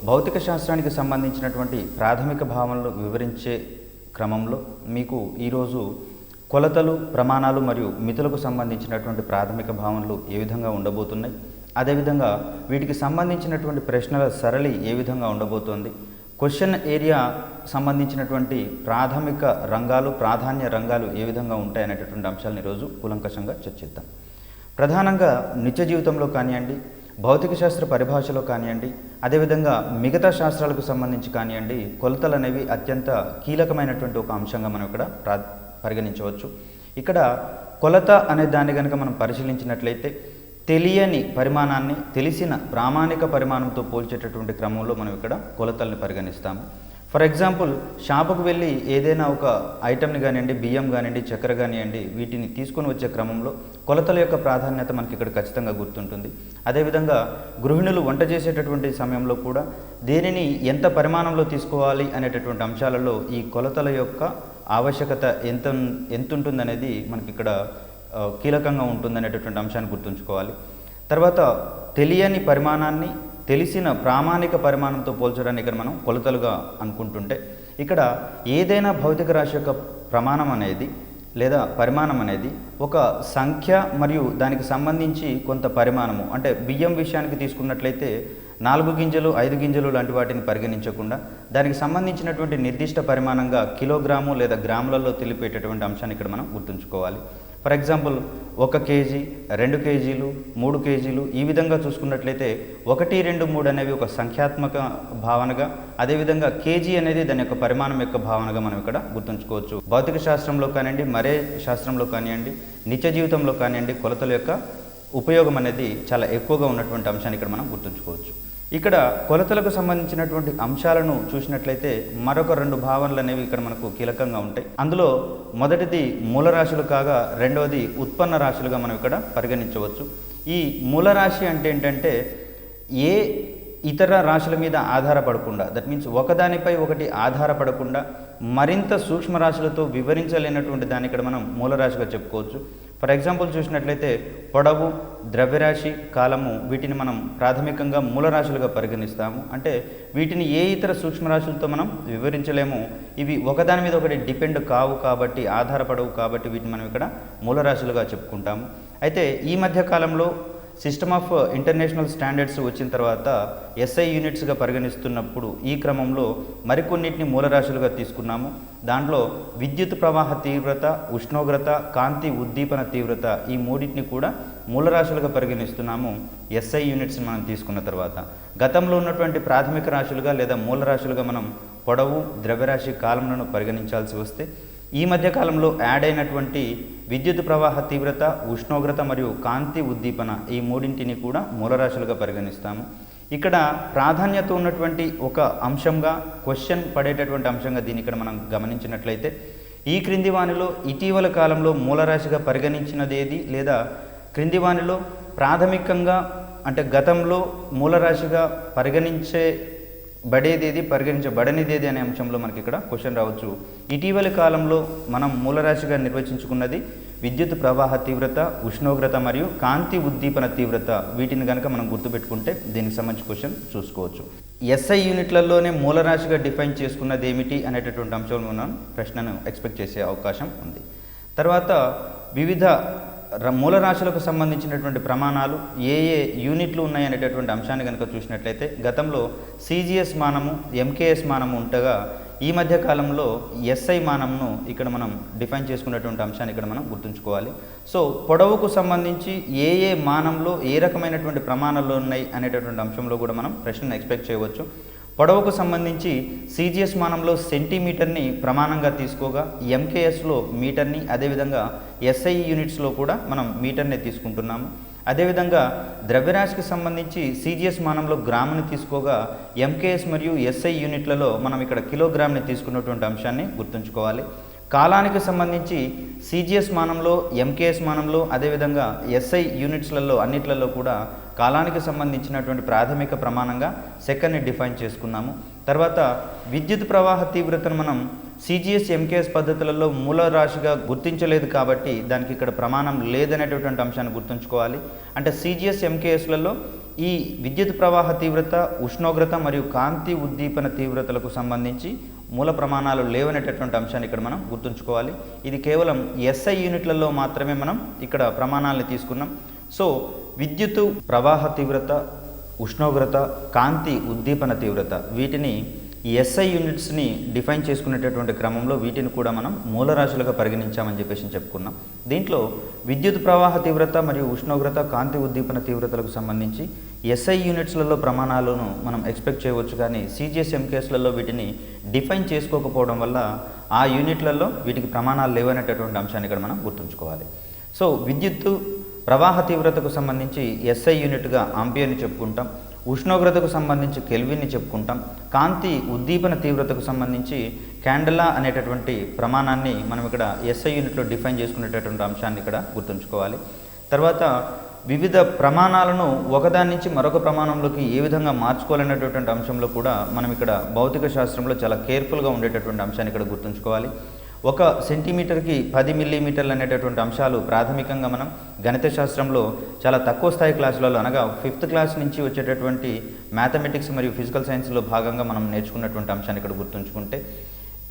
భౌతిక శాస్త్రానికి సంబంధించినటువంటి ప్రాథమిక భావనలు వివరించే క్రమంలో మీకు ఈరోజు కొలతలు, ప్రమాణాలు మరియు మితులకు సంబంధించినటువంటి ప్రాథమిక భావనలు ఏ విధంగా ఉండబోతున్నాయి, అదేవిధంగా వీటికి సంబంధించినటువంటి ప్రశ్నల సరళి ఏ విధంగా ఉండబోతోంది, క్వశ్చన్ ఏరియా సంబంధించినటువంటి ప్రాథమిక రంగాలు, ప్రాధాన్య రంగాలు ఏ విధంగా ఉంటాయనేటటువంటి అంశాలను ఈరోజు కూలంకషంగా చర్చిద్దాం. ప్రధానంగా నిత్య జీవితంలో కానివ్వండి, భౌతిక శాస్త్ర పరిభాషలో కానివ్వండి, అదేవిధంగా మిగతా శాస్త్రాలకు సంబంధించి కానివ్వండి, కొలతలు అనేవి అత్యంత కీలకమైనటువంటి ఒక అంశంగా మనం ఇక్కడ పరిగణించవచ్చు. ఇక్కడ కొలత అనే దాన్ని కనుక మనం పరిశీలించినట్లయితే తెలియని పరిమాణాన్ని తెలిసిన ప్రామాణిక పరిమాణంతో పోల్చేటటువంటి క్రమంలో మనం ఇక్కడ కొలతల్ని పరిగణిస్తాము. ఫర్ ఎగ్జాంపుల్, షాపుకు వెళ్ళి ఏదైనా ఒక ఐటమ్ని కానివ్వండి, బియ్యం కానివ్వండి, చక్కెర కానివ్వండి, వీటిని తీసుకొని వచ్చే క్రమంలో కొలతల యొక్క ప్రాధాన్యత మనకి ఇక్కడ ఖచ్చితంగా గుర్తుంటుంది. అదేవిధంగా గృహిణులు వంట చేసేటటువంటి సమయంలో కూడా దేనిని ఎంత పరిమాణంలో తీసుకోవాలి అనేటటువంటి అంశాలలో ఈ కొలతల యొక్క ఆవశ్యకత ఎంత ఉంటుందనేది మనకి ఇక్కడ కీలకంగా ఉంటుందనేటటువంటి అంశాన్ని గుర్తుంచుకోవాలి. తర్వాత తెలియని పరిమాణాన్ని తెలిసిన ప్రామాణిక పరిమాణంతో పోల్చడానికి ఇక్కడ మనం కొలతలుగా అనుకుంటుంటే, ఇక్కడ ఏదైనా భౌతిక రాశి యొక్క ప్రమాణం అనేది లేదా పరిమాణం అనేది ఒక సంఖ్య మరియు దానికి సంబంధించి కొంత పరిమాణము, అంటే బియ్యం విషయానికి తీసుకున్నట్లయితే 4 గింజలు 5 గింజలు లాంటి వాటిని పరిగణించకుండా దానికి సంబంధించినటువంటి నిర్దిష్ట పరిమాణంగా కిలోగ్రాము లేదా గ్రాములలో తెలిపేటటువంటి అంశాన్ని ఇక్కడ మనం గుర్తుంచుకోవాలి. ఫర్ ఎగ్జాంపుల్, 1 కేజీ, 2 కేజీలు, 3 కేజీలు, ఈ విధంగా చూసుకున్నట్లయితే 1, 2, 3 అనేవి ఒక సంఖ్యాత్మక భావనగా, అదేవిధంగా కేజీ అనేది దాని యొక్క పరిమాణం యొక్క భావనగా మనం ఇక్కడ గుర్తుంచుకోవచ్చు. భౌతిక శాస్త్రంలో కానివ్వండి, మరే శాస్త్రంలో కానివ్వండి, నిత్య జీవితంలో కానివ్వండి, కొలతల యొక్క ఉపయోగం అనేది చాలా ఎక్కువగా ఉన్నటువంటి అంశాన్ని ఇక్కడ మనం గుర్తుంచుకోవచ్చు. ఇక్కడ కొలతలకు సంబంధించినటువంటి అంశాలను చూసినట్లయితే మరొక 2 భావనలు అనేవి ఇక్కడ మనకు కీలకంగా ఉంటాయి. అందులో మొదటిది మూలరాశులు కాగా రెండవది ఉత్పన్న రాశులుగా మనం ఇక్కడ పరిగణించవచ్చు. ఈ మూలరాశి అంటే ఏంటంటే ఏ ఇతర రాశుల మీద ఆధారపడకుండా, దట్ మీన్స్ ఒకదానిపై ఒకటి ఆధారపడకుండా మరింత సూక్ష్మ రాశులతో వివరించలేనటువంటి దాన్ని ఇక్కడ మనం మూలరాశిగా చెప్పుకోవచ్చు. ఫర్ ఎగ్జాంపుల్ చూసినట్లయితే పొడవు, ద్రవ్యరాశి, కాలము, వీటిని మనం ప్రాథమికంగా మూలరాశులుగా పరిగణిస్తాము. అంటే వీటిని ఏ ఇతర సూక్ష్మరాశులతో మనం వివరించలేము. ఇవి ఒకదాని మీద ఒకటి డిపెండ్ కావు కాబట్టి, ఆధారపడవు కాబట్టి వీటిని మనం ఇక్కడ మూలరాశులుగా చెప్పుకుంటాము. అయితే ఈ మధ్య కాలంలో సిస్టమ్ ఆఫ్ ఇంటర్నేషనల్ స్టాండర్డ్స్ వచ్చిన తర్వాత SI యూనిట్స్గా పరిగణిస్తున్నప్పుడు ఈ క్రమంలో మరికొన్నిటిని మూలరాశులుగా తీసుకున్నాము. దాంట్లో విద్యుత్ ప్రవాహ తీవ్రత, ఉష్ణోగ్రత, కాంతి ఉద్దీపన తీవ్రత, ఈ మూడింటిని కూడా మూలరాశులుగా పరిగణిస్తున్నాము SI యూనిట్స్ మనం తీసుకున్న తర్వాత. గతంలో ఉన్నటువంటి ప్రాథమిక రాశులుగా లేదా మూలరాశులుగా మనం పొడవు, ద్రవ్యరాశి, కాలంలను పరిగణించాల్సి వస్తే ఈ మధ్య కాలంలో యాడ్ అయినటువంటి విద్యుత్ ప్రవాహ తీవ్రత, ఉష్ణోగ్రత మరియు కాంతి ఉద్దీపన, ఈ మూడింటిని కూడా మూలరాశులుగా పరిగణిస్తాము. ఇక్కడ ప్రాధాన్యత ఉన్నటువంటి ఒక అంశంగా, క్వశ్చన్ పడేటటువంటి అంశంగా దీన్ని ఇక్కడ మనం గమనించినట్లయితే ఈ క్రింది వానిలో ఇటీవల కాలంలో మూలరాశిగా పరిగణించినదేది లేదా క్రింది వానిలో ప్రాథమికంగా అంటే గతంలో మూలరాశిగా పరిగణించబడనిదేది అనే అంశంలో మనకి ఇక్కడ క్వశ్చన్ రావచ్చు. ఇటీవలి కాలంలో మనం మూలరాశిగా నిర్వచించుకున్నది విద్యుత్ ప్రవాహ తీవ్రత, ఉష్ణోగ్రత మరియు కాంతి ఉద్దీపన తీవ్రత. వీటిని కనుక మనం గుర్తుపెట్టుకుంటే దీనికి సంబంధించి క్వశ్చన్ చూసుకోవచ్చు. SI యూనిట్లలోనే మూలరాశిగా డిఫైన్ చేసుకున్నది ఏమిటి అనేటటువంటి అంశంలో మనం ప్రశ్నను ఎక్స్పెక్ట్ చేసే అవకాశం ఉంది. తర్వాత వివిధ మూలరాశులకు సంబంధించినటువంటి ప్రమాణాలు ఏ యూనిట్లు ఉన్నాయి అనేటటువంటి అంశాన్ని కనుక చూసినట్లయితే గతంలో CGS మానము, MKS మానము ఉండగా ఈ మధ్య కాలంలో SI మానంను ఇక్కడ మనం డిఫైన్ చేసుకున్నటువంటి అంశాన్ని ఇక్కడ మనం గుర్తుంచుకోవాలి. సో పొడవుకు సంబంధించి ఏ మానంలో ఏ రకమైనటువంటి ప్రమాణాలు ఉన్నాయి అనేటటువంటి అంశంలో కూడా మనం ప్రశ్నను ఎక్స్పెక్ట్ చేయవచ్చు. పొడవుకు సంబంధించి CGS మానంలో సెంటీమీటర్ని ప్రమాణంగా తీసుకోగా MKSలో మీటర్ని, అదేవిధంగా SI యూనిట్స్లో కూడా మనం మీటర్ని తీసుకుంటున్నాము. అదేవిధంగా ద్రవ్యరాశికి సంబంధించి CGS మానంలో గ్రాముని తీసుకోగా MKS మరియు SI యూనిట్లలో మనం ఇక్కడ కిలోగ్రామ్ని తీసుకున్నటువంటి అంశాన్ని గుర్తుంచుకోవాలి. కాలానికి సంబంధించి CGS మానంలో, MKS మానంలో, అదేవిధంగా SI యూనిట్స్లలో అన్నిట్లలో కూడా కాలానికి సంబంధించినటువంటి ప్రాథమిక ప్రమాణంగా సెకండ్ని డిఫైన్ చేసుకున్నాము. తర్వాత విద్యుత్ ప్రవాహ తీవ్రతను మనం CGS, MKS పద్ధతులలో మూలరాశిగా గుర్తించలేదు కాబట్టి దానికి ఇక్కడ ప్రమాణం లేదనేటటువంటి అంశాన్ని గుర్తుంచుకోవాలి. అంటే CGS, MKSలలో ఈ విద్యుత్ ప్రవాహ తీవ్రత, ఉష్ణోగ్రత మరియు కాంతి ఉద్దీపన తీవ్రతలకు సంబంధించి మూల ప్రమాణాలు లేవనేటటువంటి అంశాన్ని ఇక్కడ మనం గుర్తుంచుకోవాలి. ఇది కేవలం SI యూనిట్లలో మాత్రమే మనం ఇక్కడ ప్రమాణాలను తీసుకున్నాం. సో విద్యుత్ ప్రవాహ తీవ్రత, ఉష్ణోగ్రత, కాంతి ఉద్దీపన తీవ్రత వీటిని SI యూనిట్స్ని డిఫైన్ చేసుకునేటటువంటి క్రమంలో వీటిని కూడా మనం మూలరాశులుగా పరిగణించామని చెప్పేసి చెప్పుకున్నాం. దీంట్లో విద్యుత్ ప్రవాహ తీవ్రత మరియు ఉష్ణోగ్రత, కాంతి ఉద్దీపన తీవ్రతలకు సంబంధించి SI యూనిట్స్లలో ప్రమాణాలను మనం ఎక్స్పెక్ట్ చేయవచ్చు, కానీ CGS MKSలలో వీటిని డిఫైన్ చేసుకోకపోవడం వల్ల ఆ యూనిట్లలో వీటికి ప్రమాణాలు లేవనేటటువంటి అంశాన్ని ఇక్కడ మనం గుర్తుంచుకోవాలి. సో విద్యుత్ ప్రవాహ తీవ్రతకు సంబంధించి SI యూనిట్గా ఆంపియర్ని చెప్పుకుంటాం, ఉష్ణోగ్రతకు సంబంధించి కెల్విన్ని చెప్పుకుంటాం, కాంతి ఉద్దీపన తీవ్రతకు సంబంధించి క్యాండెలా అనేటటువంటి ప్రమాణాన్ని మనం ఇక్కడ SI యూనిట్లో డిఫైన్ చేసుకునేటటువంటి అంశాన్ని ఇక్కడ గుర్తుంచుకోవాలి. తర్వాత వివిధ ప్రమాణాలను ఒకదాని నుంచి మరొక ప్రమాణంలోకి ఏ విధంగా మార్చుకోవాలనేటటువంటి అంశంలో కూడా మనం ఇక్కడ భౌతిక శాస్త్రంలో చాలా కేర్ఫుల్గా ఉండేటటువంటి అంశాన్ని ఇక్కడ గుర్తుంచుకోవాలి. 1 సెంటీమీటర్కి 10 మిల్లీమీటర్లు అనేటటువంటి అంశాలు ప్రాథమికంగా మనం గణిత శాస్త్రంలో చాలా తక్కువ స్థాయి క్లాసులలో, అనగా 5th క్లాస్ నుంచి వచ్చేటటువంటి మ్యాథమెటిక్స్ మరియు ఫిజికల్ సైన్స్లో భాగంగా మనం నేర్చుకున్నటువంటి అంశాన్ని ఇక్కడ గుర్తుంచుకుంటే,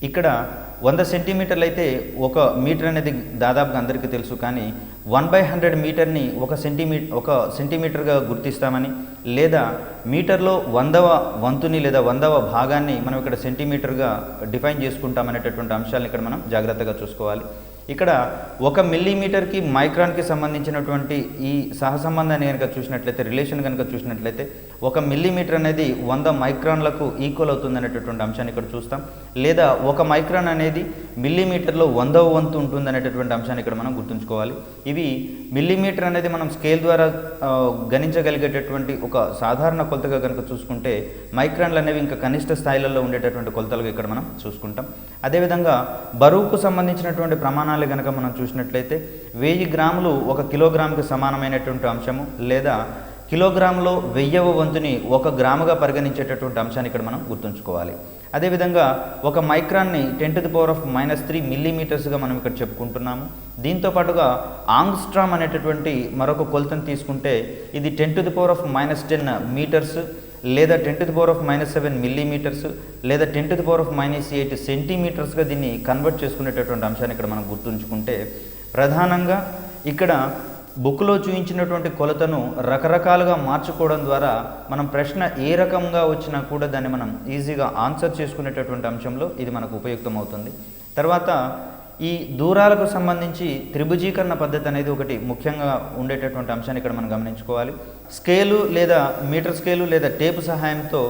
ఇక్కడ 100 సెంటీమీటర్లు అయితే 1 మీటర్ అనేది దాదాపుగా అందరికీ తెలుసు, కానీ 1/100 మీటర్ని 1 సెంటీమీటర్గా గుర్తిస్తామని, లేదా మీటర్లో 100వ వంతుని లేదా 100వ భాగాన్ని మనం ఇక్కడ సెంటీమీటర్గా డిఫైన్ చేసుకుంటామనేటటువంటి అంశాలను ఇక్కడ మనం జాగ్రత్తగా చూసుకోవాలి. ఇక్కడ 1 మిల్లీమీటర్కి మైక్రాన్కి సంబంధించినటువంటి ఈ సహసంబంధాన్ని కనుక చూసినట్లయితే, రిలేషన్ కనుక చూసినట్లయితే 1 మిల్లీమీటర్ అనేది 100 మైక్రాన్లకు ఈక్వల్ అవుతుంది అనేటటువంటి అంశాన్ని ఇక్కడ చూస్తాం. లేదా 1 మైక్రాన్ అనేది మిల్లీమీటర్లో 100వ వంతు ఉంటుంది అనేటటువంటి అంశాన్ని ఇక్కడ మనం గుర్తుంచుకోవాలి. ఇవి మిల్లీమీటర్ అనేది మనం స్కేల్ ద్వారా గణించగలిగేటటువంటి ఒక సాధారణ కొలతగా కనుక చూసుకుంటే, మైక్రాన్లు అనేవి ఇంకా కనిష్ట స్థాయిలలో ఉండేటటువంటి కొలతలుగా ఇక్కడ మనం చూసుకుంటాం. అదేవిధంగా బరువుకు సంబంధించినటువంటి ప్రమాణాలు కనుక మనం చూసినట్లయితే 1000 గ్రాములు 1 కిలోగ్రాముకి సమానమైనటువంటి అంశము, లేదా కిలోగ్రాములో 1000వ వంతుని 1 గ్రాముగా పరిగణించేటటువంటి అంశాన్ని ఇక్కడ మనం గుర్తుంచుకోవాలి. అదేవిధంగా 1 మైక్రాన్ని 10⁻³ మిల్లీమీటర్స్గా మనం ఇక్కడ చెప్పుకుంటున్నాము. దీంతో పాటుగా ఆంగ్స్ట్రామ్ అనేటటువంటి మరొక కొలతను తీసుకుంటే ఇది 10⁻⁻10 మీటర్స్, లేదా 10⁻⁻7 మిల్లీమీటర్స్, లేదా 10⁻⁻8 సెంటీమీటర్స్గా దీన్ని కన్వర్ట్ చేసుకునేటటువంటి అంశాన్ని ఇక్కడ మనం గుర్తుంచుకుంటే, ప్రధానంగా ఇక్కడ బుక్లో చూపించినటువంటి కొలతను రకరకాలుగా మార్చుకోవడం ద్వారా మనం ప్రశ్న ఏ రకంగా వచ్చినా కూడా దాన్ని మనం ఈజీగా ఆన్సర్ చేసుకునేటటువంటి అంశంలో ఇది మనకు ఉపయుక్తం అవుతుంది. తర్వాత ఈ దూరాలకు సంబంధించి త్రిభుజీకరణ పద్ధతి అనేది ఒకటి ముఖ్యంగా ఉండేటటువంటి అంశాన్ని ఇక్కడ మనం గమనించుకోవాలి. స్కేలు లేదా మీటర్ స్కేలు లేదా టేపు సహాయంతో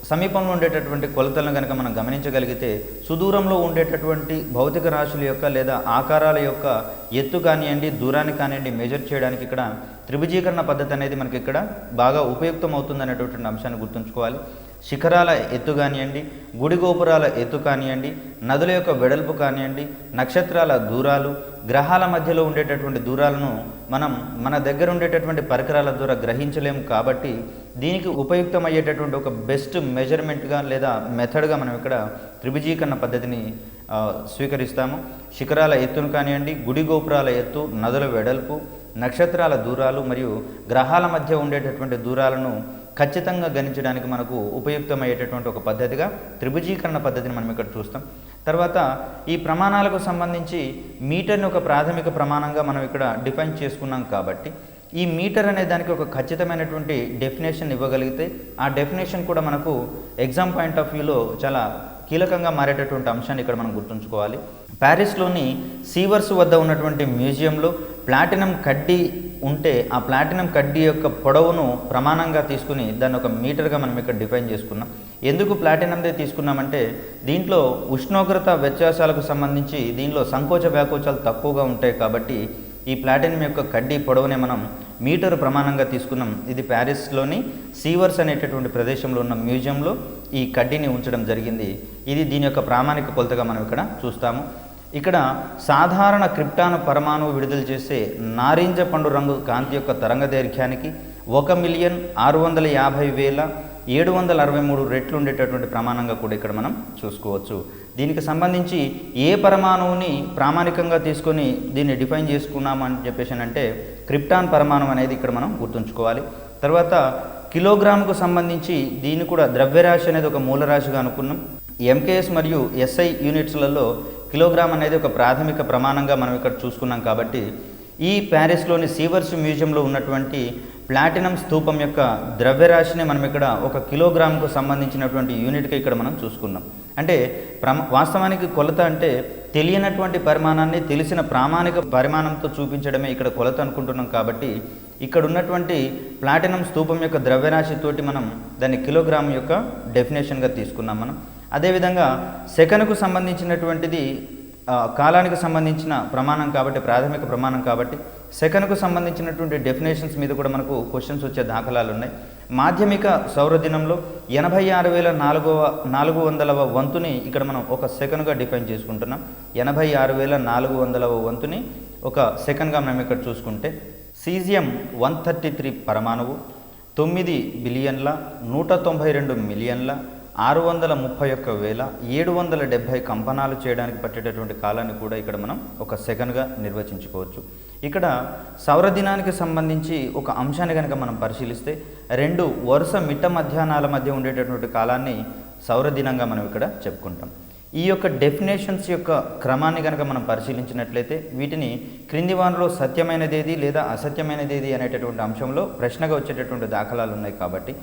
సమీపంలో ఉండేటటువంటి కొలతలను కనుక మనం గమనించగలిగితే, సుదూరంలో ఉండేటటువంటి భౌతిక రాశుల యొక్క లేదా ఆకారాల యొక్క ఎత్తు కానివ్వండి, దూరాన్ని కానివ్వండి మెజర్ చేయడానికి ఇక్కడ త్రిభుజీకరణ పద్ధతి అనేది మనకి ఇక్కడ బాగా ఉపయుక్తం అవుతుంది అనేటటువంటి అంశాన్ని గుర్తుంచుకోవాలి. శిఖరాల ఎత్తు కానివ్వండి, గుడి గోపురాల ఎత్తు కానివ్వండి, నదుల యొక్క వెడల్పు కానివ్వండి, నక్షత్రాల దూరాలు, గ్రహాల మధ్యలో ఉండేటటువంటి దూరాలను మనం మన దగ్గర ఉండేటటువంటి పరికరాల ద్వారా గ్రహించలేము. కాబట్టి దీనికి ఉపయుక్తమయ్యేటటువంటి ఒక బెస్ట్ మెజర్మెంట్గా లేదా మెథడ్గా మనం ఇక్కడ త్రిభుజీకరణ పద్ధతిని స్వీకరిస్తాము. శిఖరాల ఎత్తును కానివ్వండి, గుడి గోపురాల ఎత్తు, నదుల వెడల్పు, నక్షత్రాల దూరాలు మరియు గ్రహాల మధ్య ఉండేటటువంటి దూరాలను ఖచ్చితంగా గణించడానికి మనకు ఉపయుక్తమయ్యేటటువంటి ఒక పద్ధతిగా త్రిభుజీకరణ పద్ధతిని మనం ఇక్కడ చూస్తాం. తర్వాత ఈ ప్రమాణాలకు సంబంధించి మీటర్ని ఒక ప్రాథమిక ప్రమాణంగా మనం ఇక్కడ డిఫైన్ చేసుకున్నాం. కాబట్టి ఈ మీటర్ అనే దానికి ఒక ఖచ్చితమైనటువంటి డెఫినేషన్ ఇవ్వగలిగితే, ఆ డెఫినేషన్ కూడా మనకు ఎగ్జామ్ పాయింట్ ఆఫ్ వ్యూలో చాలా కీలకంగా మారేటటువంటి అంశాన్ని ఇక్కడ మనం గుర్తుంచుకోవాలి. ప్యారిస్లోని సీవర్స్ వద్ద ఉన్నటువంటి మ్యూజియంలో ప్లాటినం కడ్డీ ఉంటే, ఆ ప్లాటినం కడ్డీ యొక్క పొడవును ప్రమాణంగా తీసుకుని దాన్ని ఒక మీటర్గా మనం ఇక్కడ డిఫైన్ చేసుకున్నాం. ఎందుకు ప్లాటినందే తీసుకున్నామంటే, దీంట్లో ఉష్ణోగ్రత వ్యత్యాసాలకు సంబంధించి దీనిలో సంకోచ వ్యాకోచాలు తక్కువగా ఉంటాయి. కాబట్టి ఈ ప్లాటినం యొక్క కడ్డీ పొడవునే మనం మీటరు ప్రమాణంగా తీసుకున్నాం. ఇది ప్యారిస్లోని సీవర్స్ అనేటటువంటి ప్రదేశంలో ఉన్న మ్యూజియంలో ఈ కడ్డీని ఉంచడం జరిగింది. ఇది దీని యొక్క ప్రామాణిక కొలతగా మనం ఇక్కడ చూస్తాము. ఇక్కడ సాధారణ క్రిప్టాన్ పరమాణువు విడుదల చేసే నారింజ పండు రంగు కాంతి యొక్క తరంగ దైర్ఘ్యానికి 1,650,763 రెట్లు ఉండేటటువంటి ప్రమాణంగా కూడా ఇక్కడ మనం చూసుకోవచ్చు. దీనికి సంబంధించి ఏ పరమాణువుని ప్రామాణికంగా తీసుకొని దీన్ని డిఫైన్ చేసుకున్నామని చెప్పేసి అంటే క్రిప్టాన్ పరమాణువు అనేది ఇక్కడ మనం గుర్తుంచుకోవాలి. తర్వాత కిలోగ్రాముకు సంబంధించి దీన్ని కూడా ద్రవ్యరాశి అనేది ఒక మూలరాశిగా అనుకున్నాం. ఎంకేఎస్ మరియు ఎస్ఐ యూనిట్స్లలో కిలోగ్రామ్ అనేది ఒక ప్రాథమిక ప్రమాణంగా మనం ఇక్కడ చూసుకున్నాం. కాబట్టి ఈ ప్యారిస్లోని సీవర్స్ మ్యూజియంలో ఉన్నటువంటి ప్లాటినం స్తూపం యొక్క ద్రవ్యరాశిని మనం ఇక్కడ ఒక కిలోగ్రామ్కు సంబంధించినటువంటి యూనిట్గా ఇక్కడ మనం చూసుకున్నాం. అంటే వాస్తవానికి కొలత అంటే తెలియనటువంటి పరిమాణాన్ని తెలిసిన ప్రామాణిక పరిమాణంతో చూపించడమే ఇక్కడ కొలత అనుకుంటున్నాం. కాబట్టి ఇక్కడ ఉన్నటువంటి ప్లాటినం స్తూపం యొక్క ద్రవ్యరాశితోటి మనం దాన్ని కిలోగ్రామ్ యొక్క డెఫినేషన్గా తీసుకున్నాం మనం. అదేవిధంగా సెకనుకు సంబంధించినటువంటిది కాలానికి సంబంధించిన ప్రమాణం కాబట్టి, ప్రాథమిక ప్రమాణం కాబట్టి సెకనుకు సంబంధించినటువంటి డెఫినేషన్స్ మీద కూడా మనకు క్వశ్చన్స్ వచ్చే దాఖలాలు ఉన్నాయి. మాధ్యమిక సౌరదినంలో 86,400వ వంతుని ఇక్కడ మనం ఒక సెకనుగా డిఫైన్ చేసుకుంటున్నాం. 86,400వ వంతుని ఒక సెకండ్గా మనం ఇక్కడ చూసుకుంటే సీజియం 133 పరమాణువు 9 బిలియన్ల 192 మిలియన్ల 631,770 కంపనాలు చేయడానికి పట్టేటటువంటి కాలాన్ని కూడా ఇక్కడ మనం ఒక సెకండ్గా నిర్వచించుకోవచ్చు. ఇక్కడ సౌరదినానికి సంబంధించి ఒక అంశాన్ని కనుక మనం పరిశీలిస్తే 2 వరుస మిట్ట మధ్యాహ్నాల మధ్య ఉండేటటువంటి కాలాన్ని సౌరదినంగా మనం ఇక్కడ చెప్పుకుంటాం. ఈ యొక్క డెఫినేషన్స్ యొక్క క్రమాన్ని కనుక మనం పరిశీలించినట్లయితే వీటిని క్రింది వానిలో సత్యమైనదేది లేదా అసత్యమైనదేది అనేటటువంటి అంశంలో ప్రశ్నగా వచ్చేటటువంటి దాఖలాలు ఉన్నాయి. కాబట్టి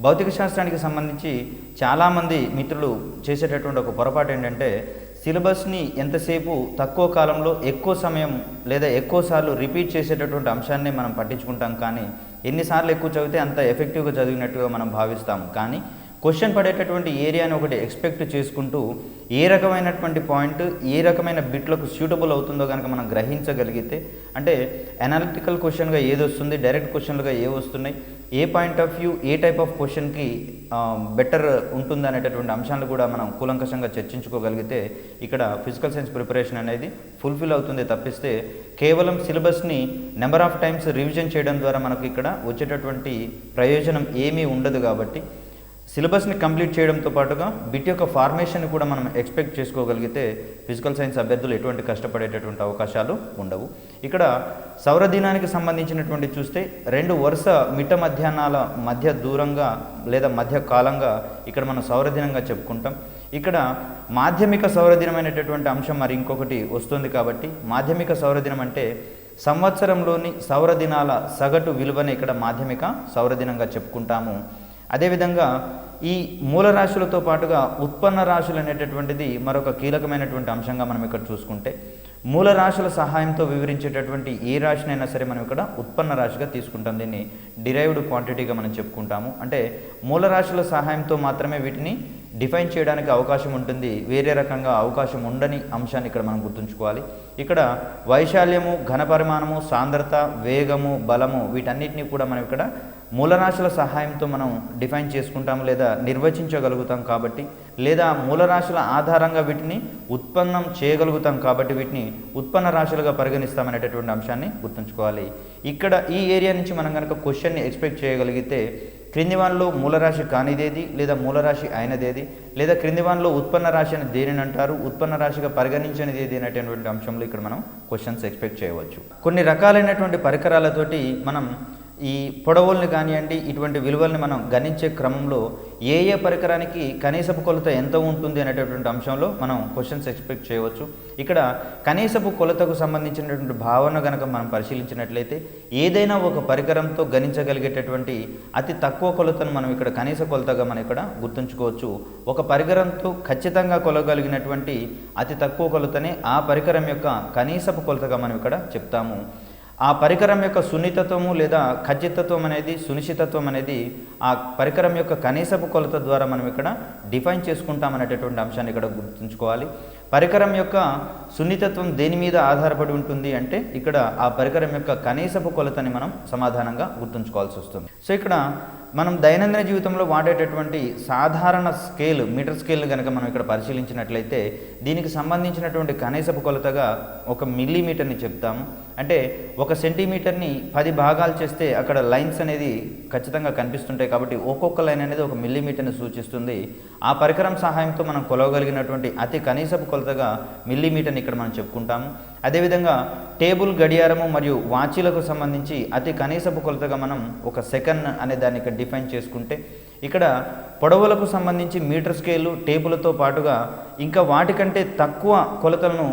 భౌతిక శాస్త్రానికి సంబంధించి చాలామంది మిత్రులు చేసేటటువంటి ఒక పొరపాటు ఏంటంటే సిలబస్ని ఎంతసేపు తక్కువ కాలంలో ఎక్కువ సమయం లేదా ఎక్కువసార్లు రిపీట్ చేసేటటువంటి అంశాన్ని మనం పట్టించుకుంటాం. కానీ ఎన్నిసార్లు ఎక్కువ చదివితే అంత ఎఫెక్టివ్గా చదివినట్టుగా మనం భావిస్తాము. కానీ క్వశ్చన్ పడేటటువంటి ఏరియాని ఒకటి ఎక్స్పెక్ట్ చేసుకుంటూ ఏ రకమైనటువంటి పాయింట్ ఏ రకమైన బిట్లకు సూటబుల్ అవుతుందో కనుక మనం గ్రహించగలిగితే, అంటే అనాలిటికల్ క్వశ్చన్గా ఏది వస్తుంది, డైరెక్ట్ క్వశ్చన్లుగా ఏ వస్తున్నాయి, ఏ పాయింట్ ఆఫ్ వ్యూ ఏ టైప్ ఆఫ్ క్వశ్చన్కి బెటర్ ఉంటుంది అనేటటువంటి అంశాలను కూడా మనం కూలంకషంగా చర్చించుకోగలిగితే ఇక్కడ ఫిజికల్ సైన్స్ ప్రిపరేషన్ అనేది ఫుల్ఫిల్ అవుతుంది. తప్పిస్తే కేవలం సిలబస్ని నెంబర్ ఆఫ్ టైమ్స్ రివిజన్ చేయడం ద్వారా మనకు ఇక్కడ వచ్చేటటువంటి ప్రయోజనం ఏమీ ఉండదు. కాబట్టి సిలబస్ని కంప్లీట్ చేయడంతో పాటుగా బిట్ యొక్క ఫార్మేషన్ కూడా మనం ఎక్స్పెక్ట్ చేసుకోగలిగితే ఫిజికల్ సైన్స్ అభ్యర్థులు ఎటువంటి కష్టపడేటటువంటి అవకాశాలు ఉండవు. ఇక్కడ సౌరదినానికి సంబంధించినటువంటి చూస్తే 2 వరుస మిట్ట మధ్యాహ్నాల మధ్య దూరంగా లేదా మధ్య కాలంగా ఇక్కడ మనం సౌరదినంగా చెప్పుకుంటాం. ఇక్కడ మాధ్యమిక సౌరదినం అనేటటువంటి అంశం మరి ఇంకొకటి వస్తుంది. కాబట్టి మాధ్యమిక సౌరదినం అంటే సంవత్సరంలోని సౌరదినాల సగటు విలువని ఇక్కడ మాధ్యమిక సౌరదినంగా చెప్పుకుంటాము. అదేవిధంగా ఈ మూలరాశులతో పాటుగా ఉత్పన్న రాశులు అనేటటువంటిది మరొక కీలకమైనటువంటి అంశంగా మనం ఇక్కడ చూసుకుంటే మూలరాశుల సహాయంతో వివరించేటటువంటి ఏ రాశినైనా సరే మనం ఇక్కడ ఉత్పన్న రాశిగా తీసుకుంటాం. దీన్ని డిరైవ్డ్ క్వాంటిటీగా మనం చెప్పుకుంటాము. అంటే మూలరాశుల సహాయంతో మాత్రమే వీటిని డిఫైన్ చేయడానికి అవకాశం ఉంటుంది, వేరే రకంగా అవకాశం ఉండని అంశాన్ని ఇక్కడ మనం గుర్తుంచుకోవాలి. ఇక్కడ వైశాల్యము, ఘనపరిమాణము, సాంద్రత, వేగము, బలము వీటన్నిటిని కూడా మనం ఇక్కడ మూలరాశుల సహాయంతో మనం డిఫైన్ చేసుకుంటాము లేదా నిర్వచించగలుగుతాం. కాబట్టి లేదా మూలరాశుల ఆధారంగా వీటిని ఉత్పన్నం చేయగలుగుతాం. కాబట్టి వీటిని ఉత్పన్న రాశులుగా పరిగణిస్తామనేటటువంటి అంశాన్ని గుర్తుంచుకోవాలి. ఇక్కడ ఈ ఏరియా నుంచి మనం కనుక క్వశ్చన్ని ఎక్స్పెక్ట్ చేయగలిగితే క్రింది వానిలో మూలరాశి కానిదేది లేదా మూలరాశి అయినదేది లేదా క్రింది వానిలో ఉత్పన్న రాశి అని దేనిని అంటారు, ఉత్పన్న రాశిగా పరిగణించనిది ఏది అనేటటువంటి అంశంలో ఇక్కడ మనం క్వశ్చన్స్ ఎక్స్పెక్ట్ చేయవచ్చు. కొన్ని రకాలైనటువంటి పరికరాలతోటి మనం ఈ పొడవుల్ని కానివ్వండి ఇటువంటి విలువల్ని మనం గణించే క్రమంలో ఏ ఏ పరికరానికి కనీసపు కొలత ఎంత ఉంటుంది అనేటటువంటి అంశంలో మనం క్వశ్చన్స్ ఎక్స్పెక్ట్ చేయవచ్చు. ఇక్కడ కనీసపు కొలతకు సంబంధించినటువంటి భావన కనుక మనం పరిశీలించినట్లయితే ఏదైనా ఒక పరికరంతో గణించగలిగేటటువంటి అతి తక్కువ కొలతను మనం ఇక్కడ కనీస కొలతగా మనం ఇక్కడ గుర్తుంచుకోవచ్చు. ఒక పరికరంతో ఖచ్చితంగా కొలగలిగినటువంటి అతి తక్కువ కొలతనే ఆ పరికరం యొక్క కనీసపు కొలతగా మనం ఇక్కడ చెప్తాము. ఆ పరికరం యొక్క సున్నితత్వము లేదా ఖచ్చితత్వం అనేది సునిశ్చితత్వం అనేది ఆ పరికరం యొక్క కనీసపు కొలత ద్వారా మనం ఇక్కడ డిఫైన్ చేసుకుంటామనేటటువంటి అంశాన్ని ఇక్కడ గుర్తుంచుకోవాలి. పరికరం యొక్క సున్నితత్వం దేని మీద ఆధారపడి ఉంటుంది అంటే ఇక్కడ ఆ పరికరం యొక్క కనీసపు కొలతని మనం సమాధానంగా గుర్తుంచుకోవాల్సి వస్తుంది. సో ఇక్కడ మనం దైనందిన జీవితంలో వాడేటటువంటి సాధారణ స్కేల్ మీటర్ స్కేల్ని కనుక మనం ఇక్కడ పరిశీలించినట్లయితే దీనికి సంబంధించినటువంటి కనీసపు కొలతగా 1 మిల్లీమీటర్ని చెప్తాము. అంటే 1 సెంటీమీటర్ని 10 భాగాలు చేస్తే అక్కడ లైన్స్ అనేది ఖచ్చితంగా కనిపిస్తుంటాయి కాబట్టి ఒక్కొక్క లైన్ అనేది 1 మిల్లీమీటర్ని సూచిస్తుంది. ఆ పరికరం సహాయంతో మనం కొలవగలిగినటువంటి అతి కనీసపు కొలతగా మిల్లీమీటర్ని ఇక్కడ మనం చెప్పుకుంటాము. అదేవిధంగా టేబుల్, గడియారము మరియు వాచీలకు సంబంధించి అతి కనీసపు కొలతగా మనం 1 సెకండ్ అనే దాన్ని ఇక్కడ డిఫైన్ చేసుకుంటే, ఇక్కడ పొడవులకు సంబంధించి మీటర్ స్కేలు, టేబుల్తో పాటుగా ఇంకా వాటికంటే తక్కువ కొలతలను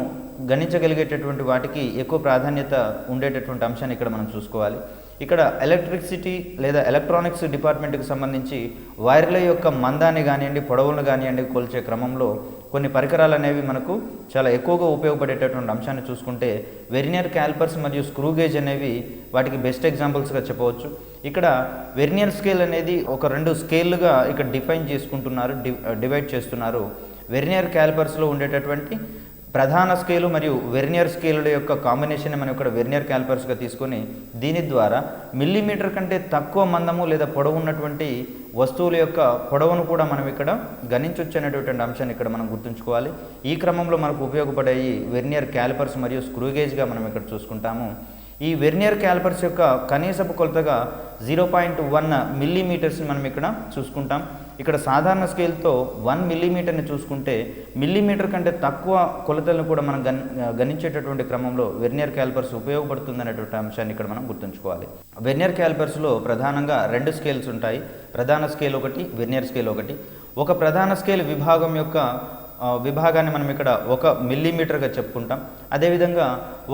గణించగలిగేటటువంటి వాటికి ఎక్కువ ప్రాధాన్యత ఉండేటటువంటి అంశాన్ని ఇక్కడ మనం చూసుకోవాలి. ఇక్కడ ఎలక్ట్రిసిటీ లేదా ఎలక్ట్రానిక్స్ డిపార్ట్మెంట్కి సంబంధించి వైర్ల యొక్క మందాన్ని కానివ్వండి, పొడవులను కానివ్వండి కొలిచే క్రమంలో కొన్ని పరికరాలు అనేవి మనకు చాలా ఎక్కువగా ఉపయోగపడేటటువంటి అంశాన్ని చూసుకుంటే వెర్నియర్ క్యాలిపర్స్ మరియు స్క్రూ గేజ్ అనేవి వాటికి బెస్ట్ ఎగ్జాంపుల్స్గా చెప్పవచ్చు. ఇక్కడ వెర్నియర్ స్కేల్ అనేది ఒక 2 స్కేల్లుగా ఇక్కడ డివైడ్ చేస్తున్నారు. వెర్నియర్ క్యాలిపర్స్లో ఉండేటటువంటి ప్రధాన స్కేలు మరియు వెర్నియర్ స్కేలుల యొక్క కాంబినేషన్ మనం ఇక్కడ వెర్నియర్ క్యాలిపర్స్గా తీసుకొని దీని ద్వారా మిల్లీమీటర్ కంటే తక్కువ మందము లేదా పొడవు ఉన్నటువంటి వస్తువుల యొక్క పొడవును కూడా మనం ఇక్కడ గణించవచ్చు అనేటువంటి అంశాన్ని ఇక్కడ మనం గుర్తుంచుకోవాలి. ఈ క్రమంలో మనకు ఉపయోగపడే వెర్నియర్ క్యాలిపర్స్ మరియు స్క్రూ గేజ్గా మనం ఇక్కడ చూసుకుంటాము. ఈ వెర్నియర్ క్యాలిపర్స్ యొక్క కనీసపు కొలతగా 0.1 మిల్లీమీటర్స్ని మనం ఇక్కడ చూసుకుంటాం. ఇక్కడ సాధారణ స్కేల్తో 1 మిల్లీమీటర్ని చూసుకుంటే మిల్లీమీటర్ కంటే తక్కువ కొలతలను కూడా మనం గణించేటటువంటి క్రమంలో వెర్నియర్ క్యాలిపర్స్ ఉపయోగపడుతుంది అనేటువంటి అంశాన్ని ఇక్కడ మనం గుర్తుంచుకోవాలి. వెర్నియర్ క్యాలిపర్స్లో ప్రధానంగా 2 స్కేల్స్ ఉంటాయి. ప్రధాన స్కేల్ ఒకటి, వెర్నియర్ స్కేల్ ఒకటి. ఒక ప్రధాన స్కేల్ విభాగం యొక్క విభాగాన్ని మనం ఇక్కడ 1 మిల్లీమీటర్గా చెప్పుకుంటాం. అదేవిధంగా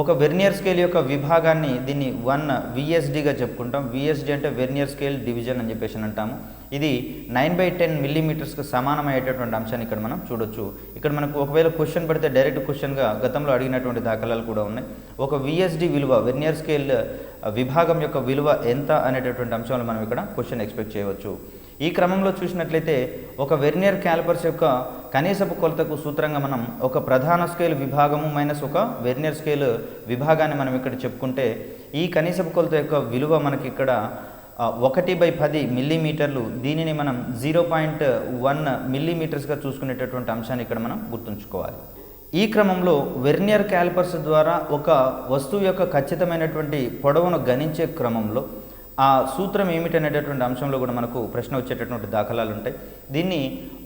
ఒక వెర్నియర్ స్కేల్ యొక్క విభాగాన్ని దీన్ని 1 VSDగా చెప్పుకుంటాం. VSD అంటే వెర్నియర్ స్కేల్ డివిజన్ అని చెప్పేసి అంటాము. ఇది 9/10 మిల్లీమీటర్స్కి సమానమయ్యేటటువంటి అంశాన్ని ఇక్కడ మనం చూడొచ్చు. ఇక్కడ మనకు ఒకవేళ క్వశ్చన్ పడితే డైరెక్ట్ క్వశ్చన్గా గతంలో అడిగినటువంటి దాఖలాలు కూడా ఉన్నాయి. ఒక VSD విలువ, వెర్నియర్ స్కేల్ విభాగం యొక్క విలువ ఎంత అనేటటువంటి అంశాలు మనం ఇక్కడ క్వశ్చన్ ఎక్స్పెక్ట్ చేయవచ్చు. ఈ క్రమంలో చూసినట్లయితే ఒక వెర్నియర్ క్యాలిపర్స్ యొక్క కనీసపు కొలతకు సూత్రంగా మనం ఒక ప్రధాన స్కేల్ విభాగము మైనస్ ఒక వెర్నియర్ స్కేల్ విభాగాన్ని మనం ఇక్కడ చెప్పుకుంటే ఈ కనీసపు కొలత యొక్క విలువ మనకి ఇక్కడ 1/10 మిల్లీమీటర్లు. దీనిని మనం 0.1 మిల్లీమీటర్స్గా చూసుకునేటటువంటి అంశాన్ని ఇక్కడ మనం గుర్తుంచుకోవాలి. ఈ క్రమంలో వెర్నియర్ క్యాలిపర్స్ ద్వారా ఒక వస్తువు యొక్క ఖచ్చితమైనటువంటి పొడవును గణించే క్రమంలో ఆ సూత్రం ఏమిటనేటటువంటి అంశంలో కూడా మనకు ప్రశ్న వచ్చేటటువంటి దాఖలాలు ఉంటాయి. దీన్ని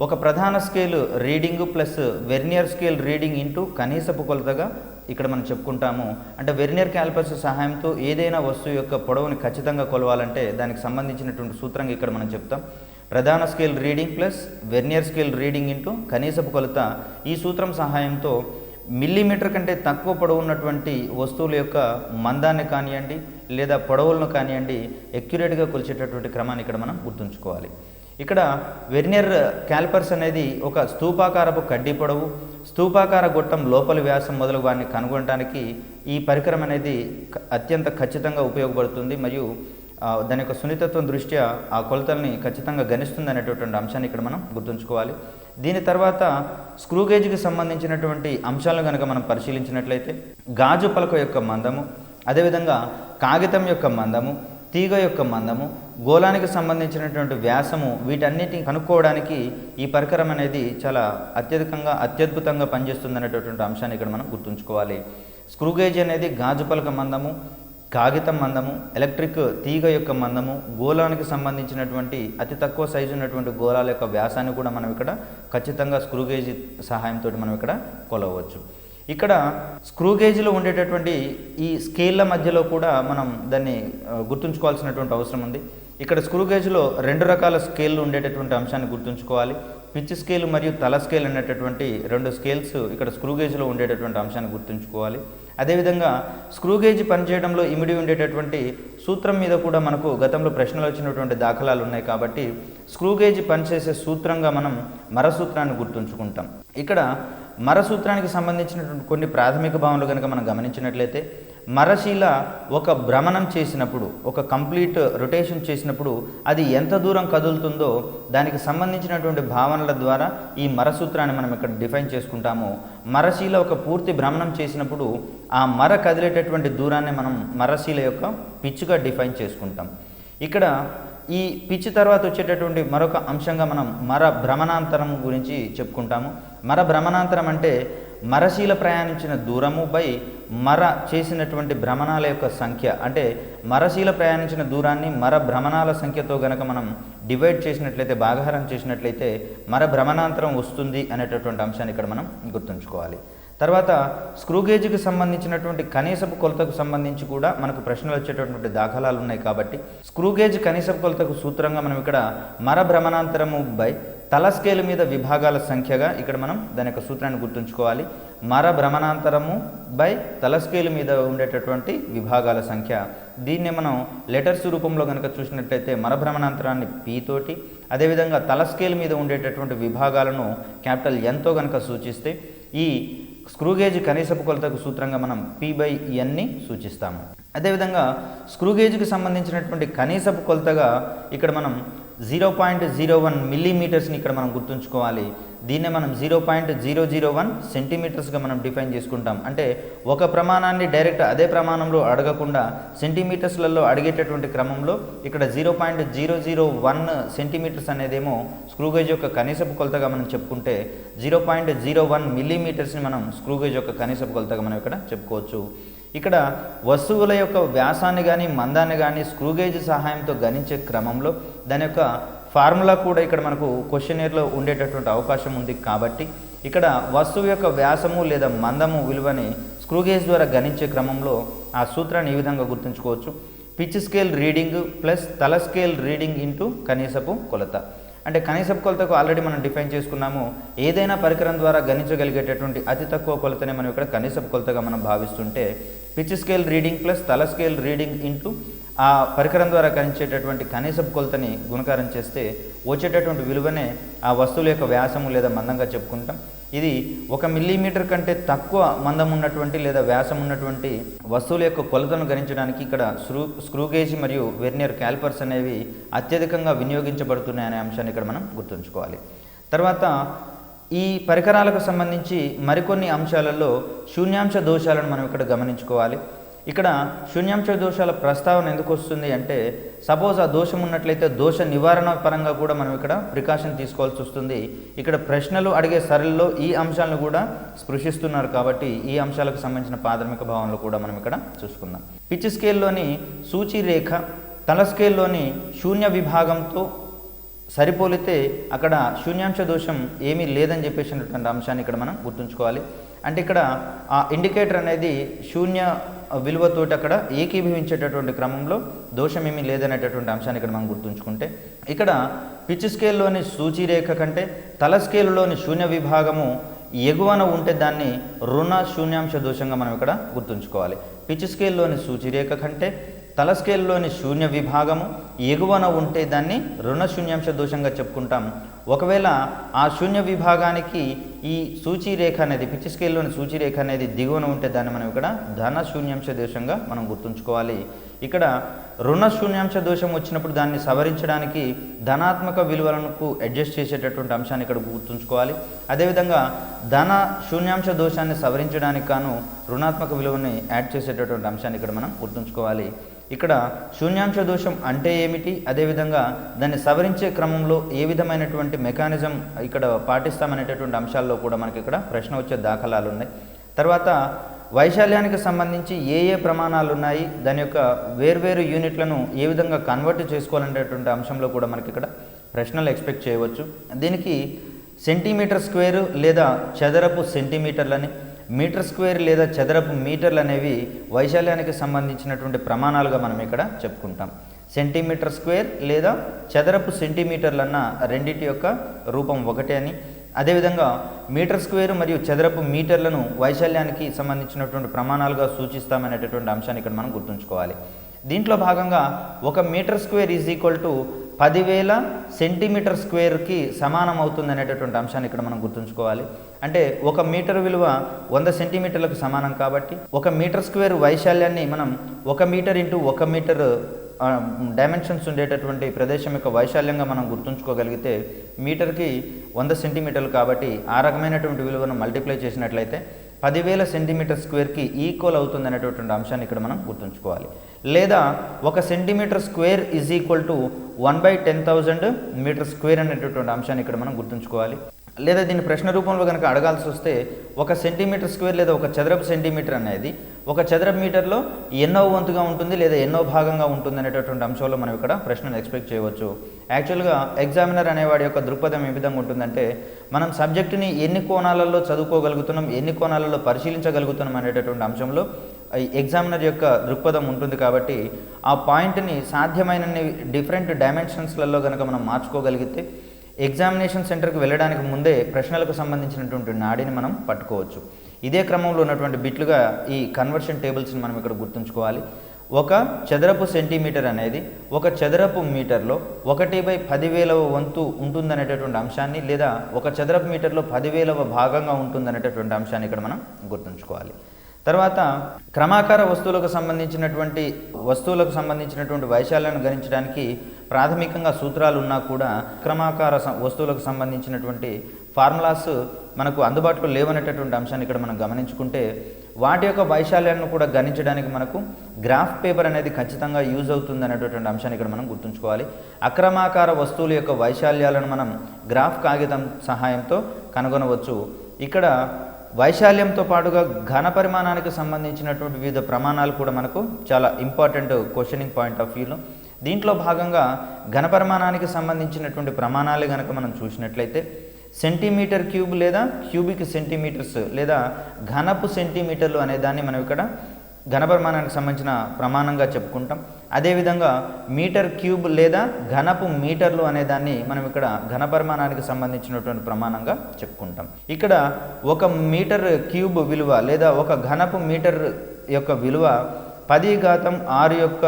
ఒక ప్రధాన scale reading plus vernier scale reading into కనీసపు కొలతగా ఇక్కడ మనం చెప్పుకుంటాము. అంటే వెర్నియర్ క్యాలిపర్స్ సహాయంతో ఏదైనా వస్తువు యొక్క పొడవుని ఖచ్చితంగా కొలవాలంటే దానికి సంబంధించినటువంటి సూత్రంగా ఇక్కడ మనం చెప్తాం. ప్రధాన scale reading plus vernier scale reading into కనీసపు కొలత. ఈ సూత్రం సహాయంతో మిల్లీమీటర్ కంటే తక్కువ పొడవు ఉన్నటువంటి వస్తువుల యొక్క మందాన్ని కానివ్వండి లేదా పొడవులను కానివ్వండి ఎక్యురేట్గా కొలిచేటటువంటి క్రమాన్ని ఇక్కడ మనం గుర్తుంచుకోవాలి. ఇక్కడ వెర్నియర్ క్యాలిపర్స్ అనేది ఒక స్తూపాకారపు కడ్డీ పొడవు, స్తూపాకార గొట్టం లోపలి వ్యాసం మొదలగు వాటిని కనుగొనడానికి ఈ పరికరం అనేది అత్యంత ఖచ్చితంగా ఉపయోగపడుతుంది మరియు దాని యొక్క సున్నితత్వం దృష్ట్యా ఆ కొలతల్ని ఖచ్చితంగా గణిస్తుంది అనేటటువంటి అంశాన్ని ఇక్కడ మనం గుర్తుంచుకోవాలి. దీని తర్వాత స్క్రూ గేజ్కి సంబంధించినటువంటి అంశాలను కనుక మనం పరిశీలించినట్లయితే గాజు పలక యొక్క మందము, అదేవిధంగా కాగితం యొక్క మందము, తీగ యొక్క మందము, గోళానికి సంబంధించినటువంటి వ్యాసము, వీటన్నిటిని కనుక్కోవడానికి ఈ పరికరం అనేది చాలా అత్యద్భుతంగా పనిచేస్తుంది అనేటటువంటి అంశాన్ని ఇక్కడ మనం గుర్తుంచుకోవాలి. స్క్రూ గేజ్ అనేది గాజు పలక మందము, కాగితం మందము, ఎలక్ట్రిక్ తీగ యొక్క మందము, గోళానికి సంబంధించినటువంటి అతి తక్కువ సైజు ఉన్నటువంటి గోళాల యొక్క వ్యాసాన్ని కూడా మనం ఇక్కడ ఖచ్చితంగా స్క్రూ గేజ్ సహాయంతో మనం ఇక్కడ కొలవచ్చు. ఇక్కడ స్క్రూ గేజ్లో ఉండేటటువంటి ఈ స్కేళ్ళ మధ్యలో కూడా మనం దాన్ని గుర్తుంచుకోవాల్సినటువంటి అవసరం ఉంది. ఇక్కడ స్క్రూ గేజ్లో 2 రకాల స్కేళ్ళు ఉండేటటువంటి అంశాన్ని గుర్తుంచుకోవాలి. పిచ్ స్కేల్ మరియు తల స్కేల్ అనేటటువంటి 2 స్కేల్స్ ఇక్కడ స్క్రూ గేజ్లో ఉండేటటువంటి అంశాన్ని గుర్తుంచుకోవాలి. అదేవిధంగా స్క్రూ గేజ్ పనిచేయడంలో ఇమిడి ఉండేటటువంటి సూత్రం మీద కూడా మనకు గతంలో ప్రశ్నలు వచ్చినటువంటి దాఖలాలు ఉన్నాయి కాబట్టి స్క్రూ గేజ్ పనిచేసే సూత్రంగా మనం మర సూత్రాన్ని గుర్తుంచుకుంటాం. ఇక్కడ మర సూత్రానికి సంబంధించినటువంటి కొన్ని ప్రాథమిక భావనలు కనుక మనం గమనించినట్లయితే మరశీల ఒక భ్రమణం చేసినప్పుడు, ఒక కంప్లీట్ రొటేషన్ చేసినప్పుడు అది ఎంత దూరం కదులుతుందో దానికి సంబంధించినటువంటి భావనల ద్వారా ఈ మరసూత్రాన్ని మనం ఇక్కడ డిఫైన్ చేసుకుంటాము. మరశీల ఒక పూర్తి భ్రమణం చేసినప్పుడు ఆ మర కదిలేటటువంటి దూరాన్ని మనం మరశీల యొక్క పిచ్గా డిఫైన్ చేసుకుంటాం. ఇక్కడ ఈ పిచ్ తర్వాత వచ్చేటటువంటి మరొక అంశంగా మనం మర భ్రమణాంతరం గురించి చెప్పుకుంటాము. మర భ్రమణాంతరం అంటే మరశీల ప్రయాణించిన దూరము బై మర చేసినటువంటి భ్రమణాల యొక్క సంఖ్య, అంటే మరశీల ప్రయాణించిన దూరాన్ని మర భ్రమణాల సంఖ్యతో గనక మనం డివైడ్ చేసినట్లయితే, భాగాహారం చేసినట్లయితే మర భ్రమణాంతరం వస్తుంది అనేటటువంటి అంశాన్ని ఇక్కడ మనం గుర్తుంచుకోవాలి. తర్వాత స్క్రూ గేజ్కి సంబంధించినటువంటి కనీసపు కొలతకు సంబంధించి కూడా మనకు ప్రశ్నలు వచ్చేటటువంటి దాఖలాలు ఉన్నాయి. కాబట్టి స్క్రూ గేజ్ కనీసపు కొలతకు సూత్రంగా మనం ఇక్కడ మర భ్రమణాంతరము బై తల స్కేలు మీద విభాగాల సంఖ్యగా ఇక్కడ మనం దాని యొక్క సూత్రాన్ని గుర్తుంచుకోవాలి. మర భ్రమణాంతరము బై తల స్కేలు మీద ఉండేటటువంటి విభాగాల సంఖ్య. దీన్నే మనం లెటర్స్ రూపంలో కనుక చూసినట్లయితే మర భ్రమణాంతరాన్ని పి తోటి, అదేవిధంగా తల స్కేలు మీద ఉండేటటువంటి విభాగాలను క్యాపిటల్ ఎన్తో కనుక సూచిస్తే ఈ స్క్రూ గేజ్ కనీసపు కొలతకు సూత్రంగా మనం P/Nని సూచిస్తాము. అదేవిధంగా స్క్రూ గేజ్కి సంబంధించినటువంటి కనీసపు కొలతగా ఇక్కడ మనం 0.01 మిల్లీమీటర్స్ని ఇక్కడ మనం గుర్తుంచుకోవాలి. దీన్నే మనం 0.001 సెంటీమీటర్స్గా మనం డిఫైన్ చేసుకుంటాం. అంటే ఒక ప్రమాణాన్ని డైరెక్ట్ అదే ప్రమాణంలో అడగకుండా సెంటీమీటర్స్లలో అడిగేటటువంటి క్రమంలో ఇక్కడ 0.001 సెంటీమీటర్స్ అనేదేమో స్క్రూ గేజ్ యొక్క కనీసపు కొలతగా మనం చెప్పుకుంటే, 0.01 మిల్లీమీటర్స్ని మనం స్క్రూ గేజ్ యొక్క కనీసపు కొలతగా మనం ఇక్కడ చెప్పుకోవచ్చు. ఇక్కడ వస్తువుల యొక్క వ్యాసాన్ని కానీ మందాన్ని కానీ స్క్రూ గేజ్ సహాయంతో గణించే క్రమంలో దాని యొక్క ఫార్ములా కూడా ఇక్కడ మనకు క్వశ్చనీర్లో ఉండేటటువంటి అవకాశం ఉంది. కాబట్టి ఇక్కడ వస్తువు యొక్క వ్యాసము లేదా మందము విలువని స్క్రూ గేజ్ ద్వారా గణించే క్రమంలో ఆ సూత్రాన్ని ఈ విధంగా గుర్తుంచుకోవచ్చు. పిచ్ స్కేల్ రీడింగ్ ప్లస్ తల స్కేల్ రీడింగ్ ఇంటూ కనీసపు కొలత. అంటే కనీసపు కొలతకు ఆల్రెడీ మనం డిఫైన్ చేసుకున్నాము. ఏదైనా పరికరం ద్వారా గణించగలిగేటటువంటి అతి తక్కువ కొలతనే మనం ఇక్కడ కనీసపు కొలతగా మనం భావిస్తుంటే, పిచ్ స్కేల్ రీడింగ్ ప్లస్ తల స్కేల్ రీడింగ్ ఇంటూ ఆ పరికరం ద్వారా గణించేటటువంటి కనీసపు కొలతని గుణకారం చేస్తే వచ్చేటటువంటి విలువనే ఆ వస్తువుల యొక్క వ్యాసము లేదా మందంగా చెప్పుకుంటాం. ఇది 1 మిల్లీమీటర్ కంటే తక్కువ మందం ఉన్నటువంటి లేదా వ్యాసం ఉన్నటువంటి వస్తువుల యొక్క కొలతను గణించడానికి ఇక్కడ స్క్రూ గేజ్ మరియు వెర్నియర్ క్యాలిపర్స్ అనేవి అత్యధికంగా వినియోగించబడుతున్నాయనే అంశాన్ని ఇక్కడ మనం గుర్తుంచుకోవాలి. తర్వాత ఈ పరికరాలకు సంబంధించి మరికొన్ని అంశాలలో శూన్యాంశ దోషాలను మనం ఇక్కడ గమనించుకోవాలి. ఇక్కడ శూన్యాంశ దోషాల ప్రస్తావన ఎందుకు వస్తుంది అంటే, సపోజ్ ఆ దోషం ఉన్నట్లయితే దోష నివారణ పరంగా కూడా మనం ఇక్కడ ప్రికాషన్ తీసుకోవాల్సి వస్తుంది. ఇక్కడ ప్రశ్నలు అడిగే సరళిలో ఈ అంశాలను కూడా స్పృశిస్తున్నారు. కాబట్టి ఈ అంశాలకు సంబంధించిన ప్రాథమిక భావనలు కూడా మనం ఇక్కడ చూసుకుందాం. పిచ్ స్కేల్లోని సూచిరేఖ తల స్కేల్లోని శూన్య విభాగంతో సరిపోలితే అక్కడ శూన్యాంశ దోషం ఏమీ లేదని చెప్పేసినటువంటి అంశాన్ని ఇక్కడ మనం గుర్తుంచుకోవాలి. అంటే ఇక్కడ ఆ ఇండికేటర్ అనేది శూన్య విలువతోటి అక్కడ ఏకీభవించేటటువంటి క్రమంలో దోషం ఏమీ లేదనేటటువంటి అంశాన్ని ఇక్కడ మనం గుర్తుంచుకుంటే, ఇక్కడ పిచ్ స్కేల్లోని సూచిరేఖ కంటే తల స్కేలులోని శూన్య విభాగము ఎగువన ఉంటే దాన్ని రుణ శూన్యాంశ దోషంగా మనం ఇక్కడ గుర్తుంచుకోవాలి. పిచ్ స్కేల్లోని సూచిరేఖ కంటే తల స్కేల్లోని శూన్య విభాగము ఎగువన ఉంటే దాన్ని రుణ శూన్యాంశ దోషంగా చెప్పుకుంటాం. ఒకవేళ ఆ శూన్య విభాగానికి ఈ సూచిరేఖ అనేది పిచ్ స్కేల్లోని సూచిరేఖ అనేది దిగువన ఉంటే దాన్ని మనం ఇక్కడ ధన శూన్యాంశ దోషంగా మనం గుర్తుంచుకోవాలి. ఇక్కడ రుణ శూన్యాంశ దోషం వచ్చినప్పుడు దాన్ని సవరించడానికి ధనాత్మక విలువలకు అడ్జస్ట్ చేసేటటువంటి అంశాన్ని ఇక్కడ గుర్తుంచుకోవాలి. అదేవిధంగా ధన శూన్యాంశ దోషాన్ని సవరించడానికి గాను రుణాత్మక విలువని యాడ్ చేసేటటువంటి అంశాన్ని ఇక్కడ మనం గుర్తుంచుకోవాలి. ఇక్కడ శూన్యాంశ దోషం అంటే ఏమిటి, అదేవిధంగా దాన్ని సవరించే క్రమంలో ఏ విధమైనటువంటి మెకానిజం ఇక్కడ పాటిస్తామనేటటువంటి అంశాల్లో కూడా మనకి ఇక్కడ ప్రశ్న వచ్చే దాఖలాలు ఉన్నాయి. తర్వాత వైశాల్యానికి సంబంధించి ఏ ఏ ప్రమాణాలు ఉన్నాయి, దాని యొక్క వేర్వేరు యూనిట్లను ఏ విధంగా కన్వర్ట్ చేసుకోవాలనేటువంటి అంశంలో కూడా మనకి ఇక్కడ ప్రశ్నలు ఎక్స్పెక్ట్ చేయవచ్చు. దీనికి సెంటీమీటర్ స్క్వేర్ లేదా చదరపు సెంటీమీటర్లని, మీటర్ స్క్వేర్ లేదా చదరపు మీటర్లు అనేవి వైశాల్యానికి సంబంధించినటువంటి ప్రమాణాలుగా మనం ఇక్కడ చెప్పుకుంటాం. సెంటీమీటర్ స్క్వేర్ లేదా చదరపు సెంటీమీటర్లన్న రెండింటి యొక్క రూపం ఒకటే అని, అదేవిధంగా మీటర్ స్క్వేర్ మరియు చదరపు మీటర్లను వైశాల్యానికి సంబంధించినటువంటి ప్రమాణాలుగా సూచిస్తామనేటటువంటి అంశాన్ని ఇక్కడ మనం గుర్తుంచుకోవాలి. దీంట్లో భాగంగా 1 metre square is equal to 10,000 centimetre స్క్వేర్కి సమానం అవుతుంది అనేటటువంటి అంశాన్ని ఇక్కడ మనం గుర్తుంచుకోవాలి. అంటే 1 మీటర్ విలువ 100 సెంటీమీటర్లకు సమానం. కాబట్టి 1 మీటర్ స్క్వేర్ వైశాల్యాన్ని మనం 1 మీటర్ ఇంటూ 1 మీటర్ డైమెన్షన్స్ ఉండేటటువంటి ప్రదేశం యొక్క వైశాల్యంగా మనం గుర్తుంచుకోగలిగితే మీటర్కి 100 సెంటీమీటర్లు. కాబట్టి ఆ రకమైనటువంటి విలువను మల్టిప్లై చేసినట్లయితే 10,000 సెంటీమీటర్ స్క్వేర్కి ఈక్వల్ అవుతుంది అనేటటువంటి అంశాన్ని ఇక్కడ మనం గుర్తుంచుకోవాలి. లేదా 1 centimetre square is equal to 1/10,000 metre square అనేటటువంటి అంశాన్ని ఇక్కడ మనం గుర్తుంచుకోవాలి. లేదా దీన్ని ప్రశ్న రూపంలో కనుక అడగాల్సి వస్తే ఒక సెంటీమీటర్ స్క్వేర్ లేదా ఒక చదరపు సెంటీమీటర్ అనేది ఒక చదరపు మీటర్లో ఎన్నో వంతుగా ఉంటుంది లేదా ఎన్నో భాగంగా ఉంటుంది అనేటటువంటి అంశంలో మనం ఇక్కడ ప్రశ్నను ఎక్స్పెక్ట్ చేయవచ్చు. యాక్చువల్గా ఎగ్జామినర్ అనేవాడి యొక్క దృక్పథం ఏ విధంగా ఉంటుందంటే మనం సబ్జెక్టుని ఎన్ని కోణాలలో చదువుకోగలుగుతున్నాం, ఎన్ని కోణాలలో పరిశీలించగలుగుతున్నాం అనేటటువంటి అంశంలో ఎగ్జామినర్ యొక్క దృక్పథం ఉంటుంది. కాబట్టి ఆ పాయింట్ని సాధ్యమైనన్ని డిఫరెంట్ డైమెన్షన్స్లలో కనుక మనం మార్చుకోగలిగితే ఎగ్జామినేషన్ సెంటర్కి వెళ్ళడానికి ముందే ప్రశ్నలకు సంబంధించినటువంటి నాడిని మనం పట్టుకోవచ్చు. ఇదే క్రమంలో ఉన్నటువంటి బిట్లుగా ఈ కన్వర్షన్ టేబుల్స్ని మనం ఇక్కడ గుర్తుంచుకోవాలి. ఒక చదరపు సెంటీమీటర్ అనేది ఒక చదరపు మీటర్లో 1/10,000వ వంతు ఉంటుందనేటటువంటి అంశాన్ని, లేదా ఒక చదరపు మీటర్లో 10,000వ భాగంగా ఉంటుందనేటటువంటి అంశాన్ని ఇక్కడ మనం గుర్తుంచుకోవాలి. తర్వాత క్రమాకార వస్తువులకు సంబంధించినటువంటి వైశాల్యాన్ని గణించడానికి ప్రాథమికంగా సూత్రాలు ఉన్నా కూడా క్రమాకార వస్తువులకు సంబంధించినటువంటి ఫార్ములాస్ మనకు అందుబాటులో లేవనేటటువంటి అంశాన్ని ఇక్కడ మనం గమనించుకుంటే వాటి యొక్క వైశాల్యాన్ని కూడా గణించడానికి మనకు గ్రాఫ్ పేపర్ అనేది ఖచ్చితంగా యూజ్ అవుతుంది అనేటటువంటి అంశాన్ని ఇక్కడ మనం గుర్తుంచుకోవాలి. అక్రమాకార వస్తువుల యొక్క వైశాల్యాలను మనం గ్రాఫ్ కాగితం సహాయంతో కనుగొనవచ్చు. ఇక్కడ వైశాల్యంతో పాటుగా ఘన పరిమాణానికి సంబంధించినటువంటి వివిధ ప్రమాణాలు కూడా మనకు చాలా ఇంపార్టెంట్ క్వశ్చనింగ్ పాయింట్ ఆఫ్ వ్యూలో. దీంట్లో భాగంగా ఘన పరిమాణానికి సంబంధించినటువంటి ప్రమాణాలు కనుక మనం చూసినట్లయితే సెంటీమీటర్ క్యూబ్ లేదా క్యూబిక్ సెంటీమీటర్స్ లేదా ఘనపు సెంటీమీటర్లు అనే దాన్ని మనం ఇక్కడ ఘనపరిమాణానికి సంబంధించిన ప్రమాణంగా చెప్పుకుంటాం. అదేవిధంగా మీటర్ క్యూబ్ లేదా ఘనపు మీటర్లు అనే దాన్ని మనం ఇక్కడ ఘనపరిమాణానికి సంబంధించినటువంటి ప్రమాణంగా చెప్పుకుంటాం. ఇక్కడ ఒక మీటర్ క్యూబ్ విలువ లేదా ఒక ఘనపు మీటర్ యొక్క విలువ 10⁻6 యొక్క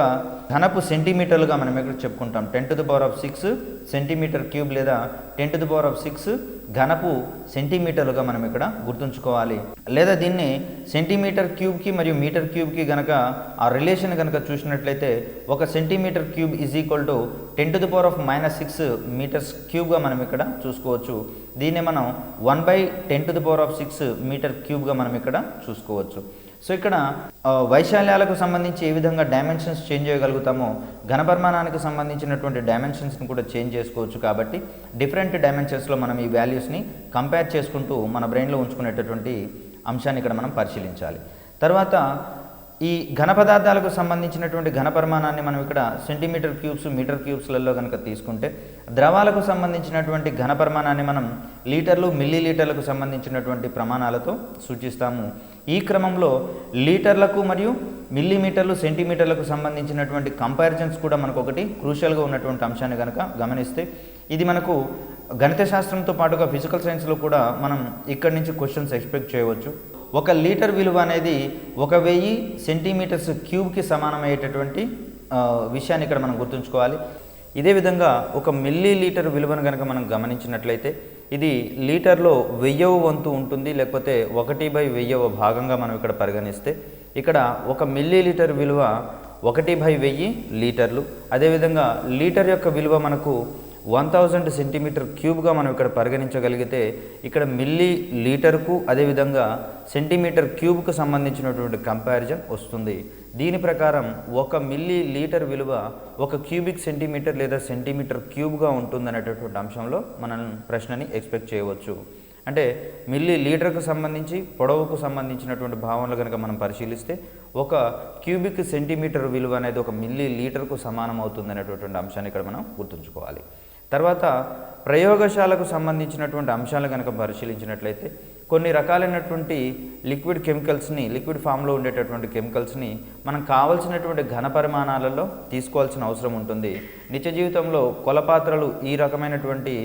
ఘనపు సెంటీమీటర్లుగా మనం ఇక్కడ చెప్పుకుంటాం. 10⁻6 సెంటీమీటర్ క్యూబ్ లేదా 10⁻6 ఘనపు సెంటీమీటర్లుగా మనం ఇక్కడ గుర్తుంచుకోవాలి. లేదా దీన్ని సెంటీమీటర్ క్యూబ్కి మరియు మీటర్ క్యూబ్కి గనక ఆ రిలేషన్ కనుక చూసినట్లయితే ఒక centimetre cube is equal to 10⁻6 metres క్యూబ్గా మనం ఇక్కడ చూసుకోవచ్చు. దీన్ని మనం 1/10⁻6 మీటర్ క్యూబ్గా మనం ఇక్కడ చూసుకోవచ్చు. సో ఇక్కడ వైశాల్యాలకు సంబంధించి ఏ విధంగా డైమెన్షన్స్ చేంజ్ చేయగలుగుతామో ఘనపరిమాణానికి సంబంధించినటువంటి డైమెన్షన్స్ని కూడా చేంజ్ చేసుకోవచ్చు. కాబట్టి డిఫరెంట్ డైమెన్షన్స్లో మనం ఈ వాల్యూస్ని కంపేర్ చేసుకుంటూ మన బ్రెయిన్లో ఉంచుకునేటటువంటి అంశాన్ని ఇక్కడ మనం పరిశీలించాలి. తర్వాత ఈ ఘన పదార్థాలకు సంబంధించినటువంటి ఘనపరిమాణాన్ని మనం ఇక్కడ సెంటీమీటర్ క్యూబ్స్, మీటర్ క్యూబ్స్లలో కనుక తీసుకుంటే ద్రవాలకు సంబంధించినటువంటి ఘనపరిమాణాన్ని మనం లీటర్లు, మిల్లీ లీటర్లకు సంబంధించినటువంటి ప్రమాణాలతో సూచిస్తాము. ఈ క్రమంలో లీటర్లకు మరియు మిల్లీమీటర్లు, సెంటీమీటర్లకు సంబంధించినటువంటి కంపారిజన్స్ కూడా మనకు ఒకటి క్రూషియల్గా ఉన్నటువంటి అంశాన్ని కనుక గమనిస్తే ఇది మనకు గణిత శాస్త్రంతో పాటుగా ఫిజికల్ సైన్స్లో కూడా మనం ఇక్కడి నుంచి క్వశ్చన్స్ ఎక్స్పెక్ట్ చేయవచ్చు. ఒక లీటర్ విలువ అనేది 1000 సెంటీమీటర్స్ క్యూబ్కి సమానమయ్యేటటువంటి విషయాన్ని ఇక్కడ మనం గుర్తుంచుకోవాలి. ఇదే విధంగా ఒక మిల్లీ లీటర్ విలువను కనుక మనం గమనించినట్లయితే ఇది లీటర్లో 1000వ వంతు ఉంటుంది, లేకపోతే 1/1000వ భాగంగా మనం ఇక్కడ పరిగణిస్తే ఇక్కడ ఒక మిల్లీ లీటర్ విలువ 1/1000 లీటర్లు. అదేవిధంగా లీటర్ యొక్క విలువ మనకు 1000 సెంటీమీటర్ క్యూబ్గా మనం ఇక్కడ పరిగణించగలిగితే ఇక్కడ మిల్లీ లీటర్కు అదేవిధంగా సెంటీమీటర్ క్యూబ్కు సంబంధించినటువంటి కంపారిజన్ వస్తుంది. దీని ప్రకారం ఒక మిల్లీ లీటర్ విలువ ఒక క్యూబిక్ సెంటీమీటర్ లేదా సెంటీమీటర్ క్యూబ్గా ఉంటుందనేటటువంటి అంశంలో మనం ప్రశ్నని ఎక్స్పెక్ట్ చేయవచ్చు. అంటే మిల్లీ లీటర్కు సంబంధించి పొడవుకు సంబంధించినటువంటి భావనలు కనుక మనం పరిశీలిస్తే ఒక క్యూబిక్ సెంటీమీటర్ విలువ అనేది ఒక మిల్లీ లీటర్కు సమానం అవుతుంది అనేటటువంటి అంశాన్ని ఇక్కడ మనం గుర్తుంచుకోవాలి. తర్వాత ప్రయోగశాలకు సంబంధించినటువంటి అంశాలు కనుక పరిశీలించినట్లయితే కొన్ని రకాలైనటువంటి లిక్విడ్ ఫామ్లో ఉండేటటువంటి కెమికల్స్ని మనం కావాల్సినటువంటి ఘన పరిమాణాలలో తీసుకోవాల్సిన అవసరం ఉంటుంది. నిత్య జీవితంలో కొలపాత్రలు ఈ రకమైనటువంటి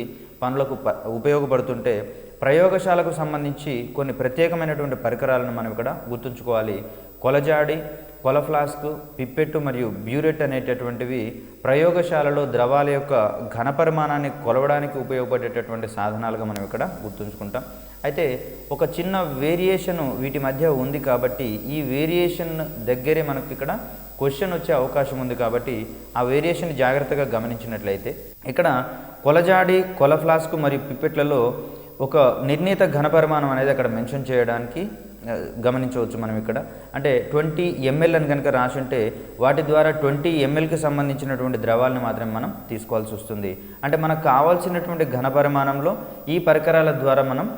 పనులకు ఉపయోగపడుతుంటే ప్రయోగశాలకు సంబంధించి కొన్ని ప్రత్యేకమైనటువంటి పరికరాలను మనం ఇక్కడ గుర్తుంచుకోవాలి. కొలజాడి, కొల ఫ్లాస్క్, పిప్పెట్టు మరియు బ్యూరెట్ అనేటటువంటివి ప్రయోగశాలలో ద్రవాల యొక్క ఘనపరిమాణాన్ని కొలవడానికి ఉపయోగపడేటటువంటి సాధనాలుగా మనం ఇక్కడ గుర్తుంచుకుంటాం. అయితే ఒక చిన్న వేరియేషన్ వీటి మధ్య ఉంది కాబట్టి ఈ వేరియేషన్ దగ్గరే మనకు ఇక్కడ క్వశ్చన్ వచ్చే అవకాశం ఉంది. కాబట్టి ఆ వేరియేషన్ జాగ్రత్తగా గమనించినట్లయితే ఇక్కడ కొలజాడి, కొల ఫ్లాస్క్ మరియు పిప్పెట్లలో ఒక నిర్ణీత ఘనపరిమాణం అనేది అక్కడ మెన్షన్ చేయడానికి గమనించవచ్చు మనం ఇక్కడ. అంటే 20 ml అని కనుక రాసి ఉంటే వాటి ద్వారా 20 mlకి సంబంధించినటువంటి ద్రవాలను మాత్రమే మనం తీసుకోవాల్సి వస్తుంది. అంటే మనకు కావాల్సినటువంటి ఘన పరిమాణంలో ఈ పరికరాల ద్వారా మనం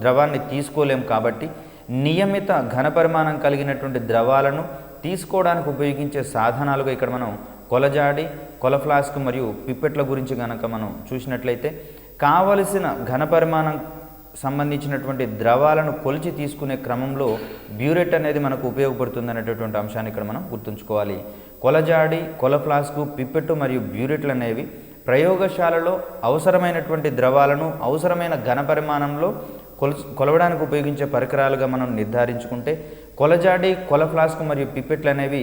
ద్రవాన్ని తీసుకోలేం కాబట్టి నియమిత ఘన పరిమాణం కలిగినటువంటి ద్రవాలను తీసుకోవడానికి ఉపయోగించే సాధనాలుగా ఇక్కడ మనం కొలజాడి, కొల ఫ్లాస్క్ మరియు పిప్పెట్ల గురించి కనుక మనం చూసినట్లయితే కావలసిన ఘన పరిమాణం సంబంధించినటువంటి ద్రవాలను కొలిచి తీసుకునే క్రమంలో బ్యూరెట్ అనేది మనకు ఉపయోగపడుతుంది అనేటటువంటి అంశాన్ని ఇక్కడ మనం గుర్తుంచుకోవాలి. కొలజాడి, కొల ఫ్లాస్క్, పిప్పెట్టు మరియు బ్యూరెట్లు అనేవి ప్రయోగశాలలో అవసరమైనటువంటి ద్రవాలను అవసరమైన ఘన పరిమాణంలో కొలవడానికి ఉపయోగించే పరికరాలుగా మనం నిర్ధారించుకుంటే కొలజాడి, కొల ఫ్లాస్క్ మరియు పిప్పెట్లు అనేవి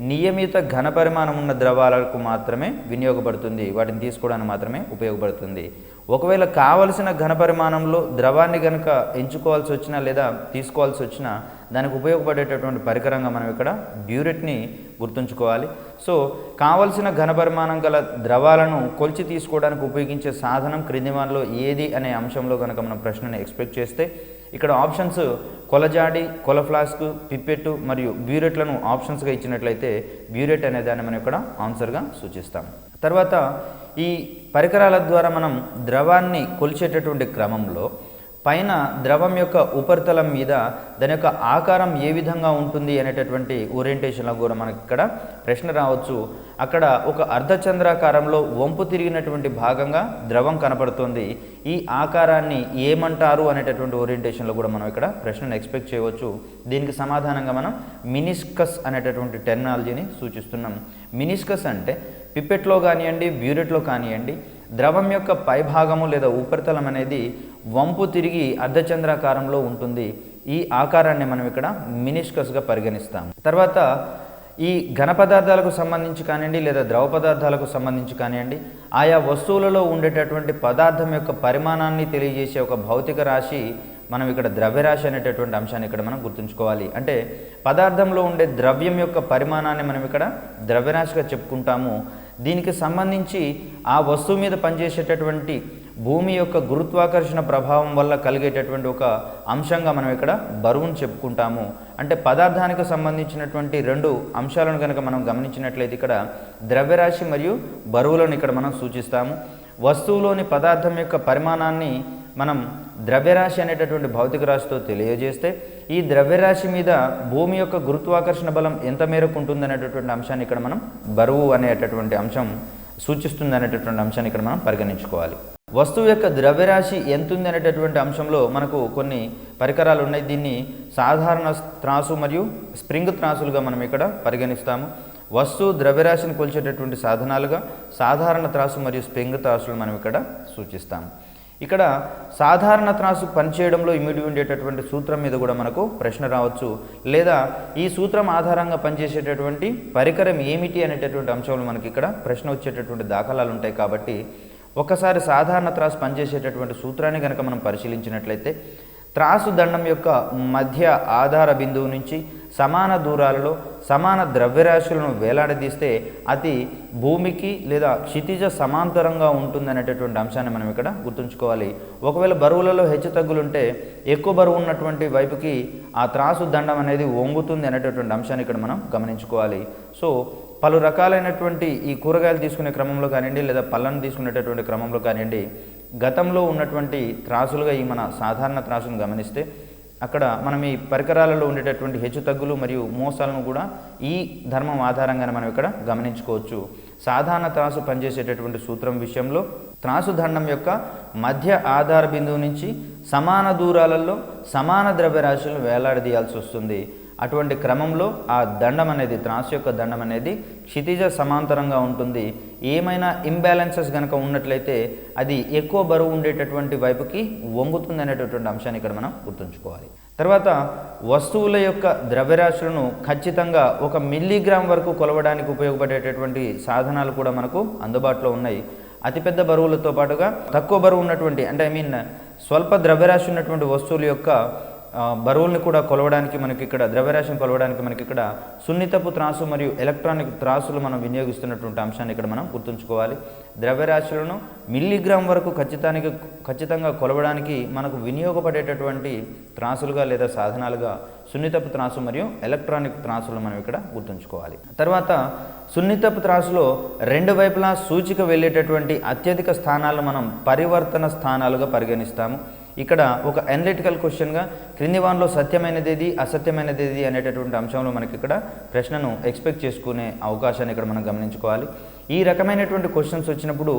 నియమిత ఘన పరిమాణం ఉన్న ద్రవాలకు మాత్రమే వినియోగపడుతుంది, వాటిని తీసుకోవడానికి మాత్రమే ఉపయోగపడుతుంది. ఒకవేళ కావలసిన ఘన పరిమాణంలో ద్రవాన్ని కనుక ఎంచుకోవాల్సి వచ్చినా లేదా తీసుకోవాల్సి వచ్చినా దానికి ఉపయోగపడేటటువంటి పరికరంగా మనం ఇక్కడ బ్యూరెట్ని గుర్తుంచుకోవాలి. సో కావలసిన ఘన పరిమాణం గల ద్రవాలను కొలిచి తీసుకోవడానికి ఉపయోగించే సాధనం క్రింది వానిలో ఏది అనే అంశంలో కనుక మనం ప్రశ్నని ఎక్స్పెక్ట్ చేస్తే ఇక్కడ ఆప్షన్స్ కొలజాడి, కొల ఫ్లాస్క్, పిప్పెట్టు మరియు బ్యూరెట్లను ఆప్షన్స్గా ఇచ్చినట్లయితే బ్యూరెట్ అనే దాన్ని మనం ఇక్కడ ఆన్సర్గా సూచిస్తాం. తర్వాత ఈ పరికరాల ద్వారా మనం ద్రవాన్ని కొలిచేటటువంటి క్రమంలో పైన ద్రవం యొక్క ఉపరితలం మీద దాని యొక్క ఆకారం ఏ విధంగా ఉంటుంది అనేటటువంటి ఓరియంటేషన్లో కూడా మనకి ఇక్కడ ప్రశ్న రావచ్చు. అక్కడ ఒక అర్ధచంద్రాకారంలో వంపు తిరిగినటువంటి భాగంగా ద్రవం కనపడుతుంది. ఈ ఆకారాన్ని ఏమంటారు అనేటటువంటి ఓరియంటేషన్లో కూడా మనం ఇక్కడ ప్రశ్నను ఎక్స్పెక్ట్ చేయవచ్చు. దీనికి సమాధానంగా మనం మినిస్కస్ అనేటటువంటి టెర్మినాలజీని సూచిస్తున్నాం. మినిస్కస్ అంటే పిప్పెట్లో కానివ్వండి, బ్యూరెట్లో కానివ్వండి ద్రవం యొక్క పైభాగము లేదా ఉపరితలం అనేది వంపు తిరిగి అర్ధచంద్రాకారంలో ఉంటుంది. ఈ ఆకారాన్ని మనం ఇక్కడ మినిస్కస్గా పరిగణిస్తాం. తర్వాత ఈ ఘన పదార్థాలకు సంబంధించి కానివ్వండి లేదా ద్రవ పదార్థాలకు సంబంధించి కానివ్వండి ఆయా వస్తువులలో ఉండేటటువంటి పదార్థం యొక్క పరిమాణాన్ని తెలియజేసే ఒక భౌతిక రాశి మనం ఇక్కడ ద్రవ్యరాశి అనేటటువంటి అంశాన్ని ఇక్కడ మనం గుర్తుంచుకోవాలి. అంటే పదార్థంలో ఉండే ద్రవ్యం యొక్క పరిమాణాన్ని మనం ఇక్కడ ద్రవ్యరాశిగా చెప్పుకుంటాము. దీనికి సంబంధించి ఆ వస్తువు మీద పనిచేసేటటువంటి భూమి యొక్క గురుత్వాకర్షణ ప్రభావం వల్ల కలిగేటటువంటి ఒక అంశంగా మనం ఇక్కడ బరువును చెప్పుకుంటాము. అంటే పదార్థానికి సంబంధించినటువంటి రెండు అంశాలను కనుక మనం గమనించినట్లయితే ఇక్కడ ద్రవ్యరాశి మరియు బరువులను ఇక్కడ మనం సూచిస్తాము. వస్తువులోని పదార్థం యొక్క పరిమాణాన్ని మనం ద్రవ్యరాశి అనేటటువంటి భౌతిక రాశితో తెలియజేస్తే ఈ ద్రవ్యరాశి మీద భూమి యొక్క గురుత్వాకర్షణ బలం ఎంత మేరకు ఉంటుంది అనేటటువంటి అంశాన్ని ఇక్కడ మనం బరువు అనేటటువంటి అంశం సూచిస్తుంది అనేటటువంటి అంశాన్ని ఇక్కడ మనం పరిగణించుకోవాలి. వస్తువు యొక్క ద్రవ్యరాశి ఎంత ఉంది అనేటటువంటి అంశంలో మనకు కొన్ని పరికరాలు ఉన్నాయి. దీన్ని సాధారణ త్రాసు మరియు స్ప్రింగ్ త్రాసులుగా మనం ఇక్కడ పరిగణిస్తాము. వస్తువు ద్రవ్యరాశిని కొలిచేటటువంటి సాధనాలుగా సాధారణ త్రాసు మరియు స్ప్రింగ్ త్రాసులు మనం ఇక్కడ సూచిస్తాము. ఇక్కడ సాధారణ త్రాసు పనిచేయడంలో ఇమిడి ఉండేటటువంటి సూత్రం మీద కూడా మనకు ప్రశ్న రావచ్చు, లేదా ఈ సూత్రం ఆధారంగా పనిచేసేటటువంటి పరికరం ఏమిటి అనేటటువంటి అంశంలో మనకి ఇక్కడ ప్రశ్న వచ్చేటటువంటి దాఖలాలు ఉంటాయి. కాబట్టి ఒకసారి సాధారణ త్రాసు పనిచేసేటటువంటి సూత్రాన్ని కనుక మనం పరిశీలించినట్లయితే త్రాసు దండం యొక్క మధ్య ఆధార బిందువు నుంచి సమాన దూరాలలో సమాన ద్రవ్యరాశులను వేలాడదీస్తే అది భూమికి లేదా క్షితిజ సమాంతరంగా ఉంటుంది అనేటటువంటి అంశాన్ని మనం ఇక్కడ గుర్తుంచుకోవాలి. ఒకవేళ బరువులలో హెచ్చు తగ్గులుంటే ఎక్కువ బరువు ఉన్నటువంటి వైపుకి ఆ త్రాసు దండం అనేది వంగుతుంది అనేటటువంటి అంశాన్ని ఇక్కడ మనం గమనించుకోవాలి. సో పలు రకాలైనటువంటి ఈ కూరగాయలు తీసుకునే క్రమంలో కానివ్వండి లేదా పళ్ళను తీసుకునేటటువంటి క్రమంలో కానివ్వండి గతంలో ఉన్నటువంటి త్రాసులుగా ఈ మన సాధారణ త్రాసును గమనిస్తే అక్కడ మనం ఈ పరికరాలలో ఉండేటటువంటి హెచ్చు తగ్గులు మరియు మోసాలను కూడా ఈ ధర్మం ఆధారంగానే మనం ఇక్కడ గమనించుకోవచ్చు. సాధారణ త్రాసు పనిచేసేటటువంటి సూత్రం విషయంలో త్రాసు దండం యొక్క మధ్య ఆధార బిందువు నుంచి సమాన దూరాలలో సమాన ద్రవ్యరాశులను వేలాడదీయాల్సి వస్తుంది. అటువంటి క్రమంలో ఆ దండం అనేది త్రాసు యొక్క దండం అనేది క్షితిజ సమాంతరంగా ఉంటుంది. ఏమైనా ఇంబ్యాలెన్సెస్ కనుక ఉన్నట్లయితే అది ఎక్కువ బరువు ఉండేటటువంటి వైపుకి వంగుతుంది అనేటటువంటి అంశాన్ని ఇక్కడ మనం గుర్తుంచుకోవాలి. తర్వాత వస్తువుల యొక్క ద్రవ్యరాశులను ఖచ్చితంగా 1 మిల్లీగ్రామ్ వరకు కొలవడానికి ఉపయోగపడేటటువంటి సాధనాలు కూడా మనకు అందుబాటులో ఉన్నాయి. అతిపెద్ద బరువులతో పాటుగా తక్కువ బరువు ఉన్నటువంటి స్వల్ప ద్రవ్యరాశి ఉన్నటువంటి వస్తువుల యొక్క బరువుల్ని కూడా కొలవడానికి మనకి ఇక్కడ ద్రవ్యరాశిని కొలవడానికి మనకి ఇక్కడ సున్నితపు త్రాసు మరియు ఎలక్ట్రానిక్ త్రాసులు మనం వినియోగిస్తున్నటువంటి అంశాన్ని ఇక్కడ మనం గుర్తుంచుకోవాలి. ద్రవ్యరాశులను మిల్లీగ్రామ్ వరకు ఖచ్చితంగా కొలవడానికి మనకు వినియోగపడేటటువంటి త్రాసులుగా లేదా సాధనాలుగా సున్నితపు త్రాసు మరియు ఎలక్ట్రానిక్ త్రాసులు మనం ఇక్కడ గుర్తుంచుకోవాలి. తర్వాత సున్నితపు త్రాసులో రెండు వైపులా సూచిక వెళ్ళేటటువంటి అత్యధిక స్థానాలను మనం పరివర్తన స్థానాలుగా పరిగణిస్తాము. ఇక్కడ ఒక అనలిటికల్ క్వశ్చన్గా క్రింది వానిలో సత్యమైనదేది అసత్యమైనదేది అనేటటువంటి అంశంలో మనకి ఇక్కడ ప్రశ్నను ఎక్స్పెక్ట్ చేసుకునే అవకాశాన్ని ఇక్కడ మనం గమనించుకోవాలి. ఈ రకమైనటువంటి క్వశ్చన్స్ వచ్చినప్పుడు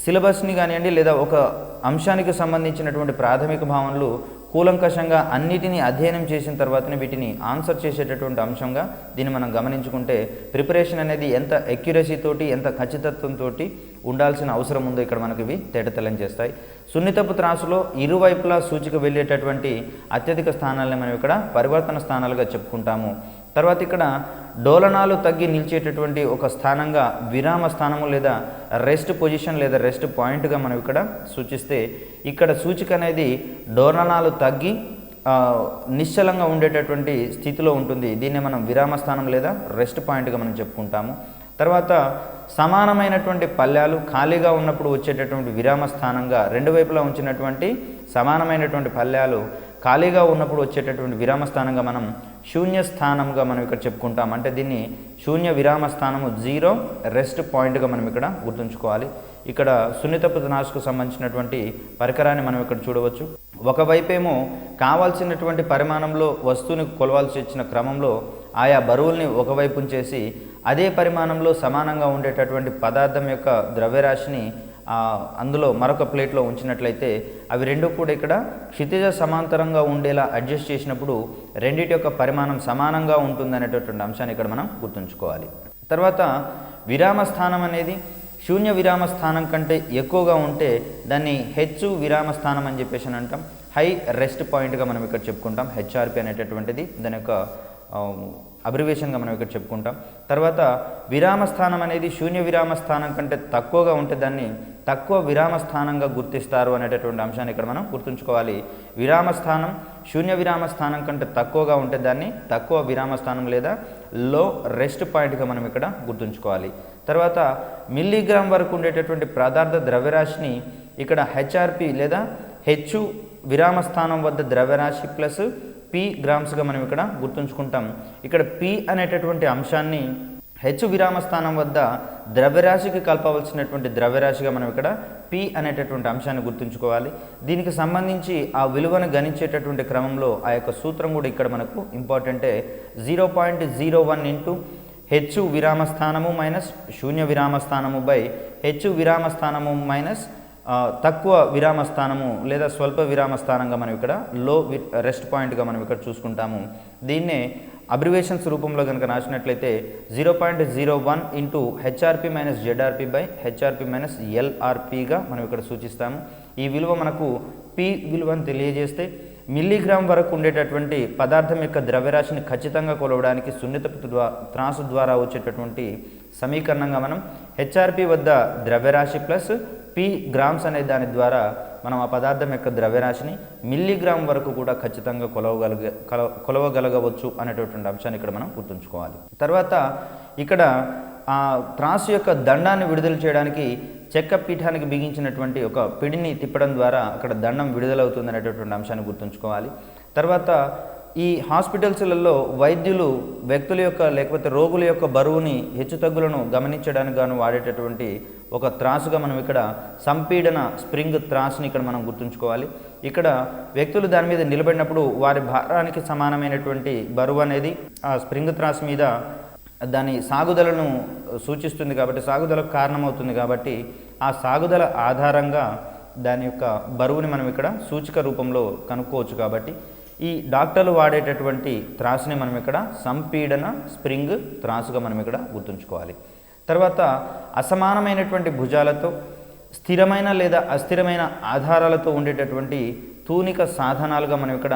సిలబస్ని కానివ్వండి లేదా ఒక అంశానికి సంబంధించినటువంటి ప్రాథమిక భావనలు కూలంకషంగా అన్నిటినీ అధ్యయనం చేసిన తర్వాతనే వీటిని ఆన్సర్ చేసేటటువంటి అంశంగా దీన్ని మనం గమనించుకుంటే ప్రిపరేషన్ అనేది ఎంత ఎక్యురసీ తోటి ఎంత ఖచ్చితత్వంతో ఉండాల్సిన అవసరం ఉందో ఇక్కడ మనకి ఇవి తేటతెల్లం చేస్తాయి. సున్నితపు త్రాసులో ఇరువైపులా సూచిక వెళ్ళేటటువంటి అత్యధిక స్థానాలని మనం ఇక్కడ పరివర్తన స్థానాలుగా చెప్పుకుంటాము. తర్వాత ఇక్కడ డోలనాలు తగ్గి నిలిచేటటువంటి ఒక స్థానంగా విరామ స్థానము లేదా రెస్ట్ పొజిషన్ లేదా రెస్ట్ పాయింట్గా మనం ఇక్కడ సూచిస్తే ఇక్కడ సూచిక అనేది డోలనాలు తగ్గి నిశ్చలంగా ఉండేటటువంటి స్థితిలో ఉంటుంది. దీన్నే మనం విరామ స్థానం లేదా రెస్ట్ పాయింట్గా మనం చెప్పుకుంటాము. తర్వాత సమానమైనటువంటి పళ్ళ్యాలు ఖాళీగా ఉన్నప్పుడు వచ్చేటటువంటి విరామ స్థానంగా రెండు వైపులా ఉంచినటువంటి సమానమైనటువంటి పళ్ళ్యాలు ఖాళీగా ఉన్నప్పుడు వచ్చేటటువంటి విరామ స్థానంగా మనం శూన్య స్థానంగా మనం ఇక్కడ చెప్పుకుంటాం. అంటే దీన్ని శూన్య విరామ స్థానము జీరో రెస్ట్ పాయింట్గా మనం ఇక్కడ గుర్తుంచుకోవాలి. ఇక్కడ సున్నితపు త్రాసుకు సంబంధించినటువంటి పరికరాన్ని మనం ఇక్కడ చూడవచ్చు. ఒకవైపేమో కావాల్సినటువంటి పరిమాణంలో వస్తువుని కొలవాల్సి వచ్చిన క్రమంలో ఆయా బరువుల్ని ఒకవైపు ఉంచేసి అదే పరిమాణంలో సమానంగా ఉండేటటువంటి పదార్థం యొక్క ద్రవ్యరాశిని అందులో మరొక ప్లేట్లో ఉంచినట్లయితే అవి రెండు కూడా ఇక్కడ క్షితిజ సమాంతరంగా ఉండేలా అడ్జస్ట్ చేసినప్పుడు రెండింటి యొక్క పరిమాణం సమానంగా ఉంటుందనేటటువంటి అంశాన్ని ఇక్కడ మనం గుర్తుంచుకోవాలి. తర్వాత విరామ స్థానం అనేది శూన్య విరామ స్థానం కంటే ఎక్కువగా ఉంటే దాన్ని హెచ్చు విరామ స్థానం అని చెప్పేసి అంటాం. హై రెస్ట్ పాయింట్గా మనం ఇక్కడ చెప్పుకుంటాం. హెచ్ఆర్పి అనేటటువంటిది దాని యొక్క అబ్రివేషన్గా మనం ఇక్కడ చెప్పుకుంటాం. తర్వాత విరామ స్థానం అనేది శూన్య విరామ స్థానం కంటే తక్కువగా ఉంటే దాన్ని తక్కువ విరామ స్థానంగా గుర్తిస్తారు అనేటటువంటి అంశాన్ని ఇక్కడ మనం గుర్తుంచుకోవాలి. విరామ స్థానం శూన్య విరామ స్థానం కంటే తక్కువగా ఉంటే దాన్ని తక్కువ విరామ స్థానం లేదా లో రెస్ట్ పాయింట్గా మనం ఇక్కడ గుర్తుంచుకోవాలి. తర్వాత మిల్లీగ్రామ్ వరకు ఉండేటటువంటి పదార్థ ద్రవ్యరాశిని ఇక్కడ హెచ్ఆర్పి లేదా హెచ్చు విరామ స్థానం వద్ద ద్రవ్యరాశి ప్లస్ పి గ్రామ్స్గా మనం ఇక్కడ గుర్తుంచుకుంటాం. ఇక్కడ పి అనేటటువంటి అంశాన్ని హెచ్చు విరామ స్థానం వద్ద ద్రవ్యరాశికి కలపవలసినటువంటి ద్రవ్యరాశిగా మనం ఇక్కడ పి అనేటటువంటి అంశాన్ని గుర్తుంచుకోవాలి. దీనికి సంబంధించి ఆ విలువను గణించేటటువంటి క్రమంలో ఆ యొక్క సూత్రం కూడా ఇక్కడ మనకు ఇంపార్టెంటే. 0.01 ఇంటూ హెచ్చు విరామ స్థానము మైనస్ శూన్య విరామ స్థానము బై హెచ్చు విరామ స్థానము మైనస్ తక్కువ విరామ స్థానము లేదా స్వల్ప విరామ స్థానంగా మనం ఇక్కడ లో రెస్ట్ పాయింట్గా మనం ఇక్కడ చూసుకుంటాము. దీన్నే అబ్రివేషన్స్ రూపంలో కనుక రాసినట్లయితే 0.01 into HRP minus జెడ్ఆర్పి by HRP minus ఎల్ఆర్పిగా మనం ఇక్కడ సూచిస్తాము. ఈ విలువ మనకు పి విలువను తెలియజేస్తే మిల్లీగ్రామ్ వరకు ఉండేటటువంటి పదార్థం యొక్క ద్రవ్యరాశిని ఖచ్చితంగా కొలవడానికి సున్నితపు త్రాసు ద్వారా వచ్చేటటువంటి సమీకరణంగా మనం హెచ్ఆర్పి వద్ద ద్రవ్యరాశి ప్లస్ పి గ్రామ్స్ అనే దాని ద్వారా మనం ఆ పదార్థం యొక్క ద్రవ్యరాశిని మిల్లీగ్రామ్ వరకు కూడా ఖచ్చితంగా కొలవగలగవచ్చు అనేటటువంటి అంశాన్ని ఇక్కడ మనం గుర్తుంచుకోవాలి. తర్వాత ఇక్కడ ఆ త్రాసు యొక్క దండాన్ని విడుదల చేయడానికి చెక్క పీఠానికి బిగించినటువంటి ఒక పిడిని తిప్పడం ద్వారా అక్కడ దండం విడుదలవుతుంది అనేటటువంటి అంశాన్ని గుర్తుంచుకోవాలి. తర్వాత ఈ హాస్పిటల్స్లలో వైద్యులు వ్యక్తుల యొక్క లేకపోతే రోగుల యొక్క బరువుని హెచ్చుతగ్గులను గమనించడానికి గాను వాడేటటువంటి ఒక త్రాసుగా మనం ఇక్కడ సంపీడన స్ప్రింగ్ త్రాసుని ఇక్కడ మనం గుర్తుంచుకోవాలి. ఇక్కడ వ్యక్తులు దాని మీద నిలబడినప్పుడు వారి భారానికి సమానమైనటువంటి బరువు అనేది ఆ స్ప్రింగ్ త్రాసు మీద దాని సాగుదలను సూచిస్తుంది కాబట్టి సాగుదలకు కారణమవుతుంది కాబట్టి ఆ సాగుదల ఆధారంగా దాని యొక్క బరువుని మనం ఇక్కడ సూచిక రూపంలో కనుక్కోవచ్చు. కాబట్టి ఈ డాక్టర్లు వాడేటటువంటి త్రాసుని మనం ఇక్కడ సంపీడన స్ప్రింగ్ త్రాసుగా మనం ఇక్కడ గుర్తుంచుకోవాలి. తర్వాత అసమానమైనటువంటి భుజాలతో స్థిరమైన లేదా అస్థిరమైన ఆధారాలతో ఉండేటటువంటి తూనిక సాధనాలుగా మనం ఇక్కడ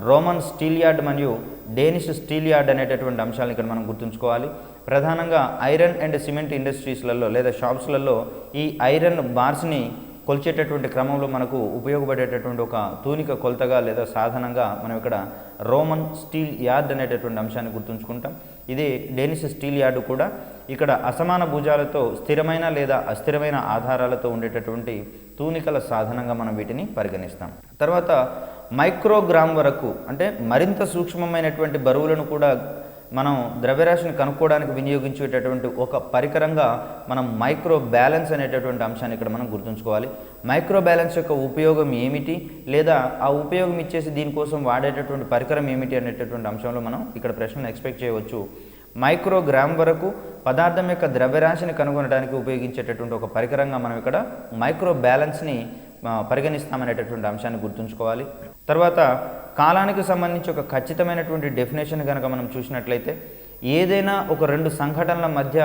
రోమన్ స్టీల్ యార్డ్ మరియు డేనిష్ స్టీల్ యార్డ్ అనేటటువంటి అంశాలను ఇక్కడ మనం గుర్తుంచుకోవాలి. ప్రధానంగా ఐరన్ అండ్ సిమెంట్ ఇండస్ట్రీస్లలో లేదా షాప్స్లలో ఈ ఐరన్ బార్స్ని కొలిచేటటువంటి క్రమంలో మనకు ఉపయోగపడేటటువంటి ఒక తూనిక కొలతగా లేదా సాధనంగా మనం ఇక్కడ రోమన్ స్టీల్ యార్డ్ అనేటటువంటి అంశాన్ని గుర్తుంచుకుంటాం. ఇది డేనిష్ స్టీల్ యార్డు కూడా ఇక్కడ అసమాన భుజాలతో స్థిరమైన లేదా అస్థిరమైన ఆధారాలతో ఉండేటటువంటి తూనికల సాధనంగా మనం వీటిని పరిగణిస్తాం. తర్వాత మైక్రోగ్రామ్ వరకు అంటే మరింత సూక్ష్మమైనటువంటి బరువులను కూడా మనం ద్రవ్యరాశిని కనుక్కోవడానికి వినియోగించేటటువంటి ఒక పరికరంగా మనం మైక్రో బ్యాలెన్స్ అనేటటువంటి అంశాన్ని ఇక్కడ మనం గుర్తుంచుకోవాలి. మైక్రో బ్యాలెన్స్ యొక్క ఉపయోగం ఏమిటి, లేదా ఆ ఉపయోగం ఇచ్చేసి దీనికోసం వాడేటటువంటి పరికరం ఏమిటి అనేటటువంటి అంశంలో మనం ఇక్కడ ప్రశ్నను ఎక్స్పెక్ట్ చేయవచ్చు. మైక్రోగ్రామ్ వరకు పదార్థం యొక్క ద్రవ్యరాశిని కనుగొనడానికి ఉపయోగించేటటువంటి ఒక పరికరంగా మనం ఇక్కడ మైక్రో బ్యాలెన్స్ని పరిగణిస్తామనేటటువంటి అంశాన్ని గుర్తుంచుకోవాలి. తర్వాత కాలానికి సంబంధించి ఒక ఖచ్చితమైనటువంటి డెఫినేషన్ కనుక మనం చూసినట్లయితే ఏదైనా ఒక రెండు సంఘటనల మధ్య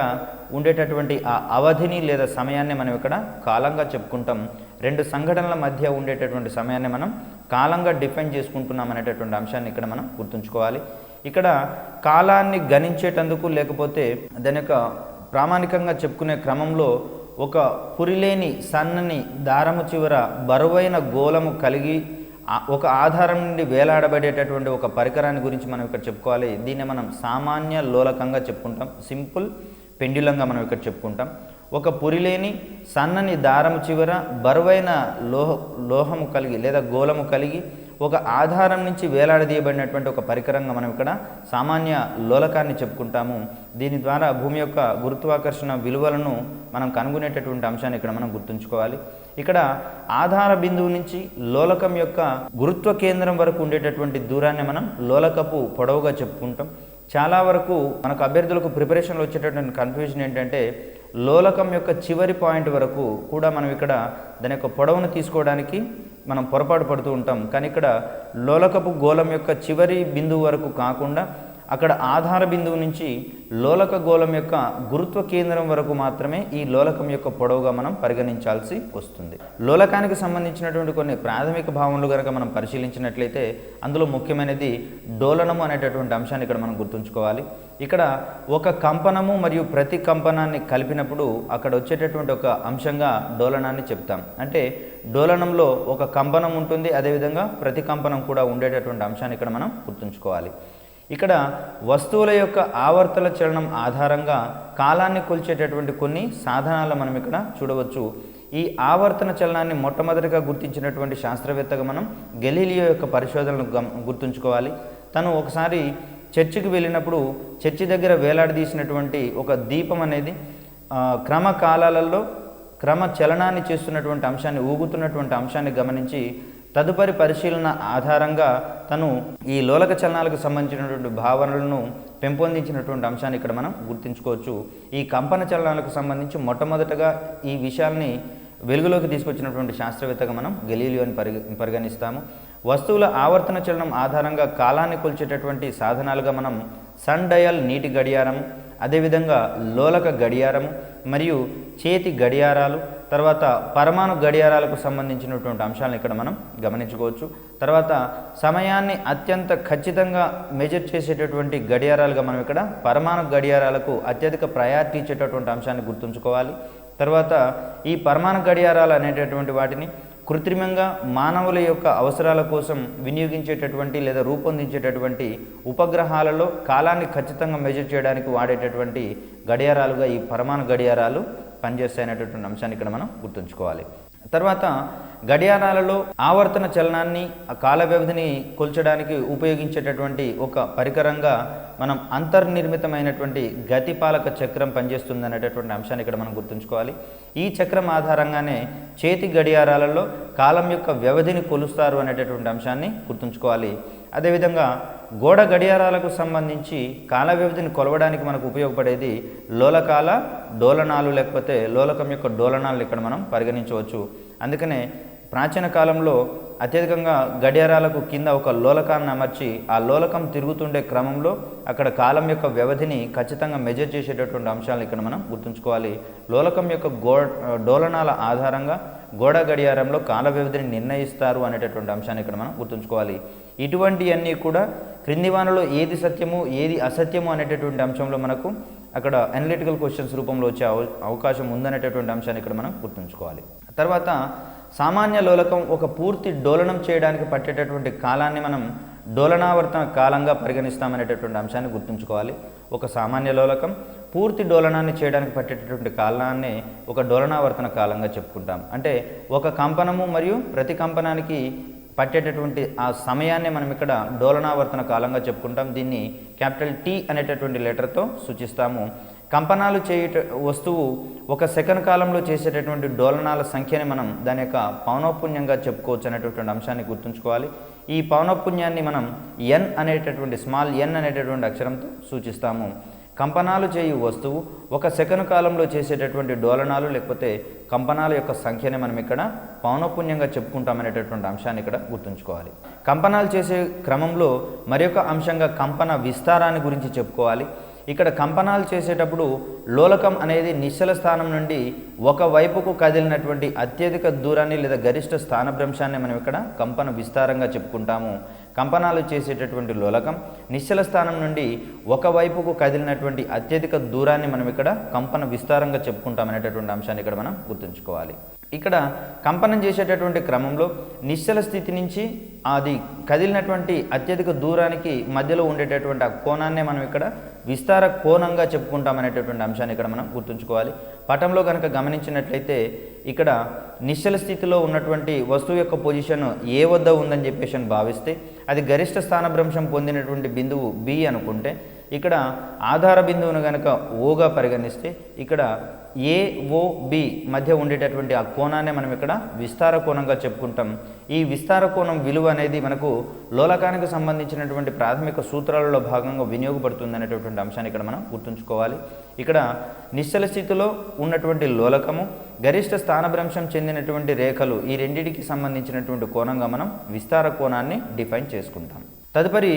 ఉండేటటువంటి ఆ అవధిని లేదా సమయాన్ని మనం ఇక్కడ కాలంగా చెప్పుకుంటాం. రెండు సంఘటనల మధ్య ఉండేటటువంటి సమయాన్ని మనం కాలంగా డిఫైన్ చేసుకుంటున్నాం అనేటటువంటి అంశాన్ని ఇక్కడ మనం గుర్తుంచుకోవాలి. ఇక్కడ కాలాన్ని గణించేటందుకు లేకపోతే దాని యొక్క ప్రామాణికంగా చెప్పుకునే క్రమంలో ఒక పురిలేని సన్నని దారము చివర బరువైన గోళము కలిగి ఒక ఆధారం నుండి వేలాడబడేటటువంటి ఒక పరికరాన్ని గురించి మనం ఇక్కడ చెప్పుకోవాలి. దీన్ని మనం సామాన్య లోలకంగా చెప్పుకుంటాం, సింపుల్ పెండ్యులంగా మనం ఇక్కడ చెప్పుకుంటాం. ఒక పురిలేని సన్నని దారము చివర బరువైన లోహము కలిగి లేదా గోళము కలిగి ఒక ఆధారం నుంచి వేలాడదీయబడినటువంటి ఒక పరికరంగా మనం ఇక్కడ సామాన్య లోలకాన్ని చెప్పుకుంటాము. దీని ద్వారా భూమి యొక్క గురుత్వాకర్షణ విలువలను మనం కనుగొనేటటువంటి అంశాన్ని ఇక్కడ మనం గుర్తుంచుకోవాలి. ఇక్కడ ఆధార బిందువు నుంచి లోలకం యొక్క గురుత్వ కేంద్రం వరకు ఉండేటటువంటి దూరాన్ని మనం లోలకపు పొడవుగా చెప్పుకుంటాం. చాలా వరకు మనకు అభ్యర్థులకు ప్రిపరేషన్లో వచ్చేటటువంటి కన్ఫ్యూజన్ ఏంటంటే లోలకం యొక్క చివరి పాయింట్ వరకు కూడా మనం ఇక్కడ దాని యొక్క పొడవును తీసుకోవడానికి మనం పొరపాటు పడుతూ ఉంటాం. కానీ ఇక్కడ లోలకపు గోళం యొక్క చివరి బిందువు వరకు కాకుండా అక్కడ ఆధార బిందువు నుంచి లోలక గోళం యొక్క గురుత్వ కేంద్రం వరకు మాత్రమే ఈ లోలకం యొక్క పొడవుగా మనం పరిగణించాల్సి వస్తుంది. లోలకానికి సంబంధించినటువంటి కొన్ని ప్రాథమిక భావనలు కనుక మనం పరిశీలించినట్లయితే అందులో ముఖ్యమైనది డోలనము అనేటటువంటి అంశాన్ని ఇక్కడ మనం గుర్తుంచుకోవాలి. ఇక్కడ ఒక కంపనము మరియు ప్రతి కంపనాన్ని కలిపినప్పుడు అక్కడ వచ్చేటటువంటి ఒక అంశంగా డోలనాన్ని చెప్తాం. అంటే డోలనంలో ఒక కంపనం ఉంటుంది, అదేవిధంగా ప్రతి కంపనం కూడా ఉండేటటువంటి అంశాన్ని ఇక్కడ మనం గుర్తుంచుకోవాలి. ఇక్కడ వస్తువుల యొక్క ఆవర్తన చలనం ఆధారంగా కాలాన్ని కొలిచేటటువంటి కొన్ని సాధనాలు మనం ఇక్కడ చూడవచ్చు. ఈ ఆవర్తన చలనాన్ని మొట్టమొదటిగా గుర్తించినటువంటి శాస్త్రవేత్తగా మనం గెలీలియో యొక్క పరిశోధనలు గుర్తుంచుకోవాలి. తను ఒకసారి చర్చికి వెళ్ళినప్పుడు చర్చి దగ్గర వేలాడదీసినటువంటి ఒక దీపం అనేది క్రమకాలాలలో క్రమ చలనాన్ని చేస్తున్నటువంటి అంశాన్ని, ఊగుతున్నటువంటి అంశాన్ని గమనించి తదుపరి పరిశీలన ఆధారంగా తను ఈ లోలక చలనాలకు సంబంధించినటువంటి భావనలను పెంపొందించినటువంటి అంశాన్ని ఇక్కడ మనం గుర్తుంచుకోవచ్చు. ఈ కంపన చలనాలకు సంబంధించి మొట్టమొదటగా ఈ విషయాల్ని వెలుగులోకి తీసుకొచ్చినటువంటి శాస్త్రవేత్తగా మనం గెలీలియోని పరిగణిస్తాము. వస్తువుల ఆవర్తన చలనం ఆధారంగా కాలాన్ని కొలిచేటటువంటి సాధనాలుగా మనం సన్ డయల్ నీటి గడియారము, అదేవిధంగా లోలక గడియారము మరియు చేతి గడియారాలు, తర్వాత పరమాణు గడియారాలకు సంబంధించినటువంటి అంశాలను ఇక్కడ మనం గమనించుకోవచ్చు. తర్వాత సమయాన్ని అత్యంత ఖచ్చితంగా మెజర్ చేసేటటువంటి గడియారాలుగా మనం ఇక్కడ పరమాణు గడియారాలకు అత్యధిక ప్రయారిటీ ఇచ్చేటటువంటి అంశాన్ని గుర్తుంచుకోవాలి. తర్వాత ఈ పరమాణు గడియారాలు అనేటటువంటి వాటిని కృత్రిమంగా మానవుల యొక్క అవసరాల కోసం వినియోగించేటటువంటి లేదా రూపొందించేటటువంటి ఉపగ్రహాలలో కాలాన్ని ఖచ్చితంగా మెజర్ చేయడానికి వాడేటటువంటి గడియారాలుగా ఈ పరమాణు గడియారాలు పనిచేస్తాయనేటటువంటి అంశాన్ని ఇక్కడ మనం గుర్తుంచుకోవాలి. తర్వాత గడియారాలలో ఆవర్తన చలనాన్ని, కాల వ్యవధిని కొల్చడానికి ఉపయోగించేటటువంటి ఒక పరికరంగా మనం అంతర్నిర్మితమైనటువంటి గతిపాలక చక్రం పనిచేస్తుంది అనేటటువంటి అంశాన్ని ఇక్కడ మనం గుర్తుంచుకోవాలి. ఈ చక్రం ఆధారంగానే చేతి గడియారాలలో కాలం యొక్క వ్యవధిని కొలుస్తారు అనేటటువంటి అంశాన్ని గుర్తుంచుకోవాలి. అదేవిధంగా గోడ గడియారాలకు సంబంధించి కాల వ్యవధిని కొలవడానికి మనకు ఉపయోగపడేది లోలకాల డోలనాలు, లేకపోతే లోలకం యొక్క డోలనాలు ఇక్కడ మనం పరిగణించవచ్చు. అందుకనే ప్రాచీన కాలంలో అత్యధికంగా గడియారాలకు కింద ఒక లోలకాన్ని అమర్చి ఆ లోలకం తిరుగుతుండే క్రమంలో అక్కడ కాలం యొక్క వ్యవధిని ఖచ్చితంగా మెజర్ చేసేటటువంటి అంశాలను ఇక్కడ మనం గుర్తుంచుకోవాలి. లోలకం యొక్క డోలనాల ఆధారంగా గోడ గడియారంలో కాల వ్యవధిని నిర్ణయిస్తారు అనేటటువంటి అంశాన్ని ఇక్కడ మనం గుర్తుంచుకోవాలి. ఇటువంటివన్నీ కూడా క్రింది వానలో ఏది సత్యము ఏది అసత్యము అనేటటువంటి అంశంలో మనకు అక్కడ అనలిటికల్ క్వశ్చన్స్ రూపంలో వచ్చే అవకాశం ఉందనేటటువంటి అంశాన్ని ఇక్కడ మనం గుర్తుంచుకోవాలి. తర్వాత సామాన్య లోలకం ఒక పూర్తి డోలనం చేయడానికి పట్టేటటువంటి కాలాన్ని మనం డోలనావర్తన కాలంగా పరిగణిస్తామనేటటువంటి అంశాన్ని గుర్తుంచుకోవాలి. ఒక సామాన్య లోలకం పూర్తి డోలనాన్ని చేయడానికి పట్టేటటువంటి కాలాన్ని ఒక డోలనావర్తన కాలంగా చెప్పుకుంటాం. అంటే ఒక కంపనము మరియు ప్రతి కంపనానికి పట్టేటటువంటి ఆ సమయాన్ని మనం ఇక్కడ డోలనావర్తన కాలంగా చెప్పుకుంటాం. దీన్ని క్యాపిటల్ టీ అనేటటువంటి లెటర్తో సూచిస్తాము. కంపనాలు వస్తువు ఒక సెకండ్ కాలంలో చేసేటటువంటి డోలనాల సంఖ్యని మనం దాని యొక్క పౌనఃపున్యంగా చెప్పుకోవచ్చు అనేటటువంటి అంశాన్ని గుర్తుంచుకోవాలి. ఈ పౌనఃపున్యాన్ని మనం ఎన్ అనేటటువంటి స్మాల్ ఎన్ అనేటటువంటి అక్షరంతో సూచిస్తాము. కంపనాలు చేయు వస్తువు ఒక సెకండ్ కాలంలో చేసేటటువంటి డోలనాలు లేకపోతే కంపనాల యొక్క సంఖ్యని మనం ఇక్కడ పౌనఃపున్యంగా చెప్పుకుంటామనేటటువంటి అంశాన్ని ఇక్కడ గుర్తుంచుకోవాలి. కంపనాలు చేసే క్రమంలో మరొక అంశంగా కంపన విస్తారాన్ని గురించి చెప్పుకోవాలి. ఇక్కడ కంపనాలు చేసేటప్పుడు లోలకం అనేది నిశ్చల స్థానం నుండి ఒక వైపుకు కదిలినటువంటి అత్యధిక దూరాన్ని లేదా గరిష్ట స్థానభ్రంశాన్ని మనం ఇక్కడ కంపన విస్తారంగా చెప్పుకుంటాము. కంపనాలు చేసేటటువంటి లోలకం నిశ్చల స్థానం నుండి ఒక వైపుకు కదిలినటువంటి అత్యధిక దూరాన్ని మనం ఇక్కడ కంపన విస్తారంగా చెప్పుకుంటామనేటటువంటి అంశాన్ని ఇక్కడ మనం గుర్తుంచుకోవాలి. ఇక్కడ కంపనం చేసేటటువంటి క్రమంలో నిశ్చల స్థితి నుంచి అది కదిలినటువంటి అత్యధిక దూరానికి మధ్యలో ఉండేటటువంటి ఆ కోణాన్నే మనం ఇక్కడ విస్తార కోణంగా చెప్పుకుంటామనేటటువంటి అంశాన్ని ఇక్కడ మనం గుర్తుంచుకోవాలి. పటంలో కనుక గమనించినట్లయితే ఇక్కడ నిశ్చల స్థితిలో ఉన్నటువంటి వస్తువు యొక్క పొజిషన్ ఏ వద్ద ఉందని చెప్పేసి భావిస్తే అది గరిష్ట స్థానభ్రంశం పొందినటువంటి బిందువు బి అనుకుంటే ఇక్కడ ఆధార బిందువును కనుక ఓగా పరిగణిస్తే ఇక్కడ ఏఓబి మధ్య ఉండేటటువంటి ఆ కోణాన్ని మనం ఇక్కడ విస్తార కోణంగా చెప్పుకుంటాం. ఈ విస్తార కోణం విలువ అనేది మనకు లోలకానికి సంబంధించినటువంటి ప్రాథమిక సూత్రాలలో భాగంగా వినియోగపడుతుంది అనేటటువంటి అంశాన్ని ఇక్కడ మనం గుర్తుంచుకోవాలి. ఇక్కడ నిశ్చల స్థితిలో ఉన్నటువంటి లోలకము గరిష్ట స్థానభ్రంశం చెందినటువంటి రేఖలు ఈ రెండింటికి సంబంధించినటువంటి కోణంగా మనం విస్తార కోణాన్ని డిఫైన్ చేసుకుంటాం. తదుపరి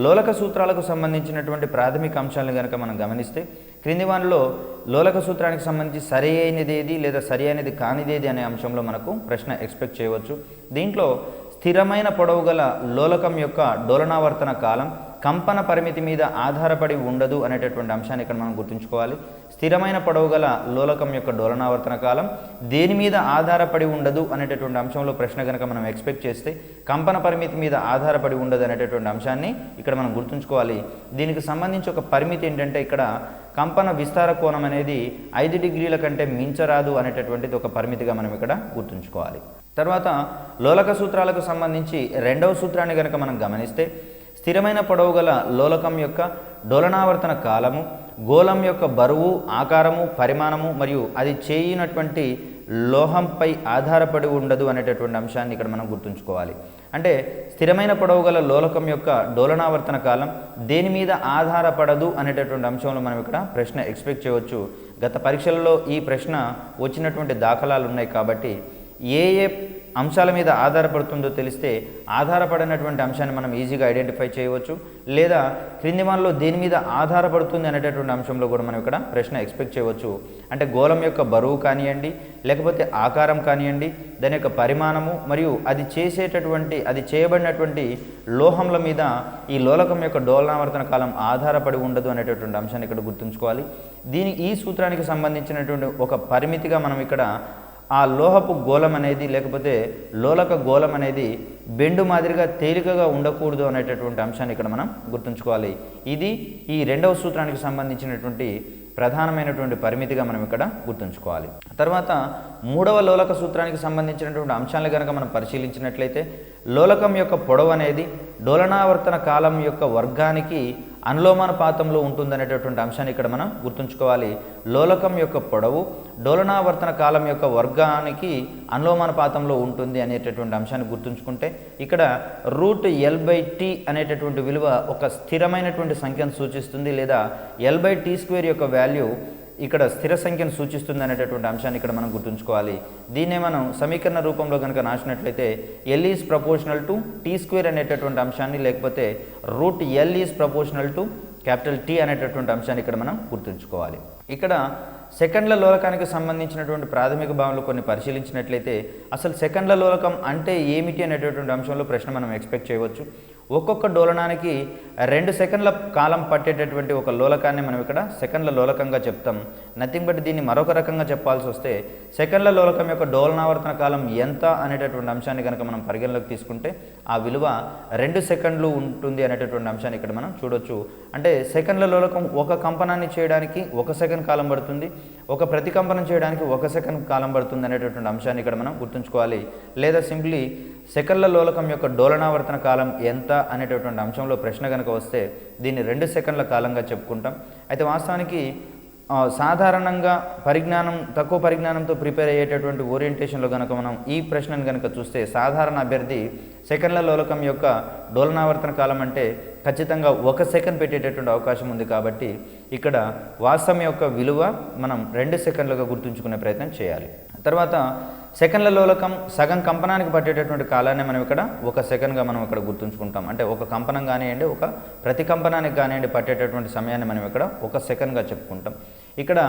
లోలక సూత్రాలకు సంబంధించినటువంటి ప్రాథమిక అంశాలను కనుక మనం గమనిస్తే క్రింది వానిలో లోలక సూత్రానికి సంబంధించి సరి అయినది ఏది లేదా సరి అయినది కానిదేది అనే అంశంలో మనకు ప్రశ్న ఎక్స్పెక్ట్ చేయవచ్చు. దీంట్లో స్థిరమైన పొడవు గల లోలకం యొక్క డోలనావర్తన కాలం కంపన పరిమితి మీద ఆధారపడి ఉండదు అనేటటువంటి అంశాన్ని ఇక్కడ మనం గుర్తుంచుకోవాలి. స్థిరమైన పొడవు గల లోలకం యొక్క డోలనావర్తన కాలం దేని మీద ఆధారపడి ఉండదు అనేటటువంటి అంశంలో ప్రశ్న కనుక మనం ఎక్స్పెక్ట్ చేస్తే కంపన పరిమితి మీద ఆధారపడి ఉండదు అనేటటువంటి అంశాన్ని ఇక్కడ మనం గుర్తుంచుకోవాలి. దీనికి సంబంధించి ఒక పరిమితి ఏంటంటే ఇక్కడ కంపన విస్తార కోణం అనేది 5 డిగ్రీల కంటే మించరాదు అనేటటువంటిది ఒక పరిమితిగా మనం ఇక్కడ గుర్తుంచుకోవాలి. తర్వాత లోలక సూత్రాలకు సంబంధించి రెండవ సూత్రాన్ని కనుక మనం గమనిస్తే స్థిరమైన పొడవు గల లోలకం యొక్క డోలనావర్తన కాలము గోళం యొక్క బరువు ఆకారము పరిమాణము మరియు అది చేయనటువంటి లోహంపై ఆధారపడి ఉండదు అనేటటువంటి అంశాన్ని ఇక్కడ మనం గుర్తుంచుకోవాలి. అంటే స్థిరమైన పొడవు గల లోలకం యొక్క డోలనావర్తన కాలం దేని మీద ఆధారపడదు అనేటటువంటి అంశంలో మనం ఇక్కడ ప్రశ్న ఎక్స్పెక్ట్ చేయవచ్చు. గత పరీక్షలలో ఈ ప్రశ్న వచ్చినటువంటి దాఖలాలు ఉన్నాయి కాబట్టి ఏ అంశాల మీద ఆధారపడుతుందో తెలిస్తే ఆధారపడినటువంటి అంశాన్ని మనం ఈజీగా ఐడెంటిఫై చేయవచ్చు. లేదా క్రింది వానిలో దేని మీద ఆధారపడుతుంది అనేటటువంటి అంశంలో కూడా మనం ఇక్కడ ప్రశ్న ఎక్స్పెక్ట్ చేయవచ్చు. అంటే గోళం యొక్క బరువు కానివ్వండి లేకపోతే ఆకారం కానివ్వండి దాని యొక్క పరిమాణము మరియు అది చేయబడినటువంటి లోహంల మీద ఈ లోలకం యొక్క డోలనావర్తన కాలం ఆధారపడి ఉండదు అనేటటువంటి అంశాన్ని ఇక్కడ గుర్తుంచుకోవాలి. ఈ సూత్రానికి సంబంధించినటువంటి ఒక పరిమితిగా మనం ఇక్కడ ఆ లోహపు గోళం అనేది లేకపోతే లోలక గోళం అనేది బెండు మాదిరిగా తేలికగా ఉండకూడదు అనేటటువంటి అంశాన్ని ఇక్కడ మనం గుర్తుంచుకోవాలి. ఇది ఈ రెండవ సూత్రానికి సంబంధించినటువంటి ప్రధానమైనటువంటి పరిమితిగా మనం ఇక్కడ గుర్తుంచుకోవాలి. తర్వాత మూడవ లోలక సూత్రానికి సంబంధించినటువంటి అంశాలను కనుక మనం పరిశీలించినట్లయితే లోలకం యొక్క పొడవు అనేది డోలనావర్తన కాలం యొక్క వర్గానికి అనులోమానుపాతంలో ఉంటుందనేటటువంటి అంశాన్ని ఇక్కడ మనం గుర్తుంచుకోవాలి. లోలకం యొక్క పొడవు డోలనావర్తన కాలం యొక్క వర్గానికి అనులోమానుపాతంలో ఉంటుంది అనేటటువంటి అంశాన్ని గుర్తుంచుకుంటే ఇక్కడ √L/T అనేటటువంటి విలువ ఒక స్థిరమైనటువంటి సంఖ్యను సూచిస్తుంది లేదా L/T² యొక్క వాల్యూ ఇక్కడ స్థిర సంఖ్యను సూచిస్తుంది అనేటటువంటి అంశాన్ని ఇక్కడ మనం గుర్తుంచుకోవాలి. దీన్నే మనం సమీకరణ రూపంలో కనుక రాసినట్లయితే L is proportional to T² అనేటటువంటి అంశాన్ని లేకపోతే √L is proportional to T అనేటటువంటి అంశాన్ని ఇక్కడ మనం గుర్తుంచుకోవాలి. ఇక్కడ సెకండ్ల లోలకానికి సంబంధించినటువంటి ప్రాథమిక భావనలు కొన్ని పరిశీలించినట్లయితే అసలు సెకండ్ల లోలకం అంటే ఏమిటి అనేటటువంటి అంశంలో ప్రశ్న మనం ఎక్స్పెక్ట్ చేయవచ్చు. ఒక్కొక్క డోలనానికి 2 సెకండ్ల కాలం పట్టేటటువంటి ఒక లోలకాన్ని మనం ఇక్కడ సెకండ్ల లోలకంగా చెప్తాం. నథింగ్ బట్ దీన్ని మరొక రకంగా చెప్పాల్సి వస్తే సెకండ్ల లోలకం యొక్క డోలనావర్తన కాలం ఎంత అనేటటువంటి అంశాన్ని కనుక మనం పరిగణలోకి తీసుకుంటే ఆ విలువ 2 సెకండ్లు ఉంటుంది అనేటటువంటి అంశాన్ని ఇక్కడ మనం చూడొచ్చు. అంటే సెకండ్ల లోలకం ఒక కంపనాన్ని చేయడానికి 1 సెకండ్ కాలం పడుతుంది, ఒక ప్రతికంపనం చేయడానికి 1 సెకండ్ కాలం పడుతుంది అనేటటువంటి అంశాన్ని ఇక్కడ మనం గుర్తుంచుకోవాలి. లేదా సింప్లీ సెకండ్ల లోలకం యొక్క డోలనావర్తన కాలం ఎంత అనేటటువంటి అంశంలో ప్రశ్న కనుక వస్తే దీన్ని 2 సెకండ్ల కాలంగా చెప్పుకుంటాం. అయితే వాస్తవానికి సాధారణంగా తక్కువ పరిజ్ఞానంతో ప్రిపేర్ అయ్యేటటువంటి ఓరియంటేషన్లో కనుక మనం ఈ ప్రశ్నను కనుక చూస్తే సాధారణ అభ్యర్థి సెకండ్ల లోలకం యొక్క డోలనావర్తన కాలం అంటే ఖచ్చితంగా 1 సెకండ్ పెట్టేటటువంటి అవకాశం ఉంది. కాబట్టి ఇక్కడ వాస్తవం యొక్క విలువ మనం 2 సెకండ్లుగా గుర్తుంచుకునే ప్రయత్నం చేయాలి. తర్వాత సెకండ్ల లోలకం సగం కంపనానికి పట్టేటటువంటి కాలాన్ని మనం ఇక్కడ 1 సెకండ్గా మనం ఇక్కడ గుర్తుంచుకుంటాం. అంటే ఒక కంపనం కానివ్వండి, ఒక ప్రతికంపనానికి కానివ్వండి పట్టేటటువంటి సమయాన్ని మనం ఇక్కడ 1 సెకండ్గా చెప్పుకుంటాం. ఇక్కడ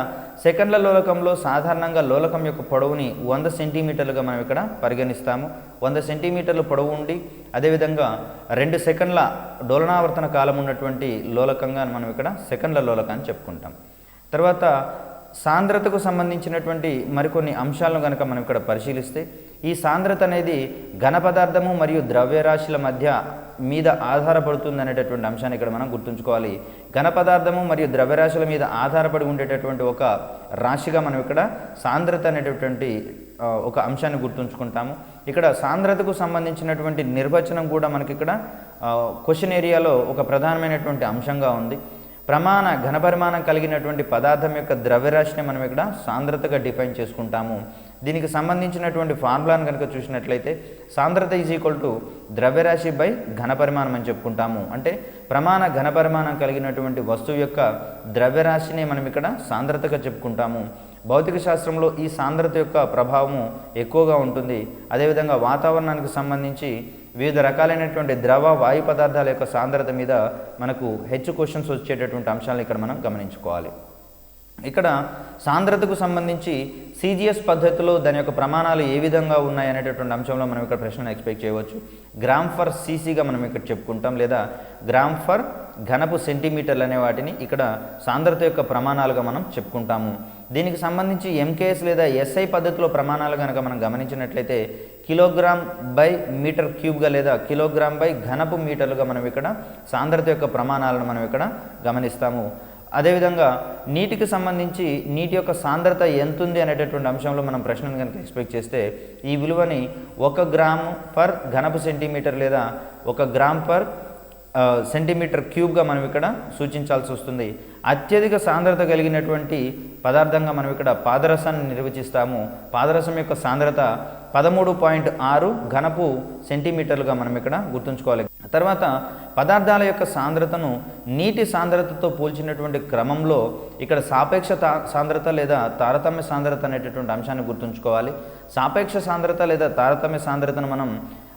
సెకండ్ల లోలకంలో సాధారణంగా లోలకం యొక్క పొడవుని 100 సెంటీమీటర్లుగా మనం ఇక్కడ పరిగణిస్తాము. 100 సెంటీమీటర్లు పొడవు ఉండి అదేవిధంగా 2 సెకండ్ల డోలనావర్తన కాలం ఉన్నటువంటి లోలకంగా మనం ఇక్కడ సెకండ్ల లోలకాన్ని చెప్పుకుంటాం. తర్వాత సాంద్రతకు సంబంధించినటువంటి మరికొన్ని అంశాలను కనుక మనం ఇక్కడ పరిశీలిస్తే ఈ సాంద్రత అనేది ఘన పదార్థము మరియు ద్రవ్యరాశుల మీద ఆధారపడుతుంది అనేటటువంటి అంశాన్ని ఇక్కడ మనం గుర్తుంచుకోవాలి. ఘన పదార్థము మరియు ద్రవ్యరాశుల మీద ఆధారపడి ఉండేటటువంటి ఒక రాశిగా మనం ఇక్కడ సాంద్రత అనేటటువంటి ఒక అంశాన్ని గుర్తుంచుకుంటాము. ఇక్కడ సాంద్రతకు సంబంధించినటువంటి నిర్వచనం కూడా మనకి ఇక్కడ క్వశ్చన్ ఏరియాలో ఒక ప్రధానమైనటువంటి అంశంగా ఉంది. ఘనపరిమాణం కలిగినటువంటి పదార్థం యొక్క ద్రవ్యరాశిని మనం ఇక్కడ సాంద్రతగా డిఫైన్ చేసుకుంటాము. దీనికి సంబంధించినటువంటి ఫార్ములాను కనుక చూసినట్లయితే సాంద్రత ద్రవ్యరాశి బై ఘనపరిమాణం అని చెప్పుకుంటాము. అంటే ఘనపరిమాణం కలిగినటువంటి వస్తువు యొక్క ద్రవ్యరాశిని మనం ఇక్కడ సాంద్రతగా చెప్పుకుంటాము. భౌతిక శాస్త్రంలో ఈ సాంద్రత యొక్క ప్రభావము ఎక్కువగా ఉంటుంది. అదేవిధంగా వాతావరణానికి సంబంధించి వివిధ రకాలైనటువంటి ద్రవ వాయు పదార్థాల యొక్క సాంద్రత మీద మనకు క్వశ్చన్స్ వచ్చేటటువంటి అంశాలను ఇక్కడ మనం గమనించుకోవాలి. ఇక్కడ సాంద్రతకు సంబంధించి సిజిఎస్ పద్ధతిలో దాని యొక్క ప్రమాణాలు ఏ విధంగా ఉన్నాయి అనేటటువంటి అంశంలో మనం ఇక్కడ ప్రశ్నను ఎక్స్పెక్ట్ చేయవచ్చు. గ్రామ్ ఫర్ సీసీగా మనం ఇక్కడ చెప్పుకుంటాం, లేదా గ్రామ్ ఫర్ ఘనపు సెంటీమీటర్లు అనే వాటిని ఇక్కడ సాంద్రత యొక్క ప్రమాణాలుగా మనం చెప్పుకుంటాము. దీనికి సంబంధించి ఎంకేఎస్ లేదా ఎస్ఐ పద్ధతిలో ప్రమాణాలు కనుక మనం గమనించినట్లయితే కిలోగ్రామ్ బై మీటర్ క్యూబ్గా లేదా కిలోగ్రామ్ బై ఘనపు మీటర్లుగా మనం ఇక్కడ సాంద్రత యొక్క ప్రమాణాలను మనం ఇక్కడ గమనిస్తాము. అదేవిధంగా నీటికి సంబంధించి నీటి యొక్క సాంద్రత ఎంత ఉంది అనేటటువంటి అంశంలో మనం ప్రశ్నను కనుక ఎక్స్పెక్ట్ చేస్తే ఈ విలువని 1 గ్రాము పర్ ఘనపు సెంటీమీటర్ లేదా 1 గ్రామ్ పర్ సెంటీమీటర్ క్యూబ్గా మనం ఇక్కడ సూచించాల్సి వస్తుంది. అత్యధిక సాంద్రత కలిగినటువంటి పదార్థంగా మనం ఇక్కడ పాదరసాన్ని నిర్వచిస్తాము. పాదరసం యొక్క సాంద్రత 13.6 ఘనపు సెంటీమీటర్లుగా మనం ఇక్కడ గుర్తుంచుకోవాలి. తర్వాత పదార్థాల యొక్క సాంద్రతను నీటి సాంద్రతతో పోల్చినటువంటి క్రమంలో ఇక్కడ సాపేక్ష సాంద్రత లేదా తారతమ్య సాంద్రత అనేటటువంటి అంశాన్ని గుర్తుంచుకోవాలి. సాపేక్ష సాంద్రత లేదా తారతమ్య సాంద్రతను మనం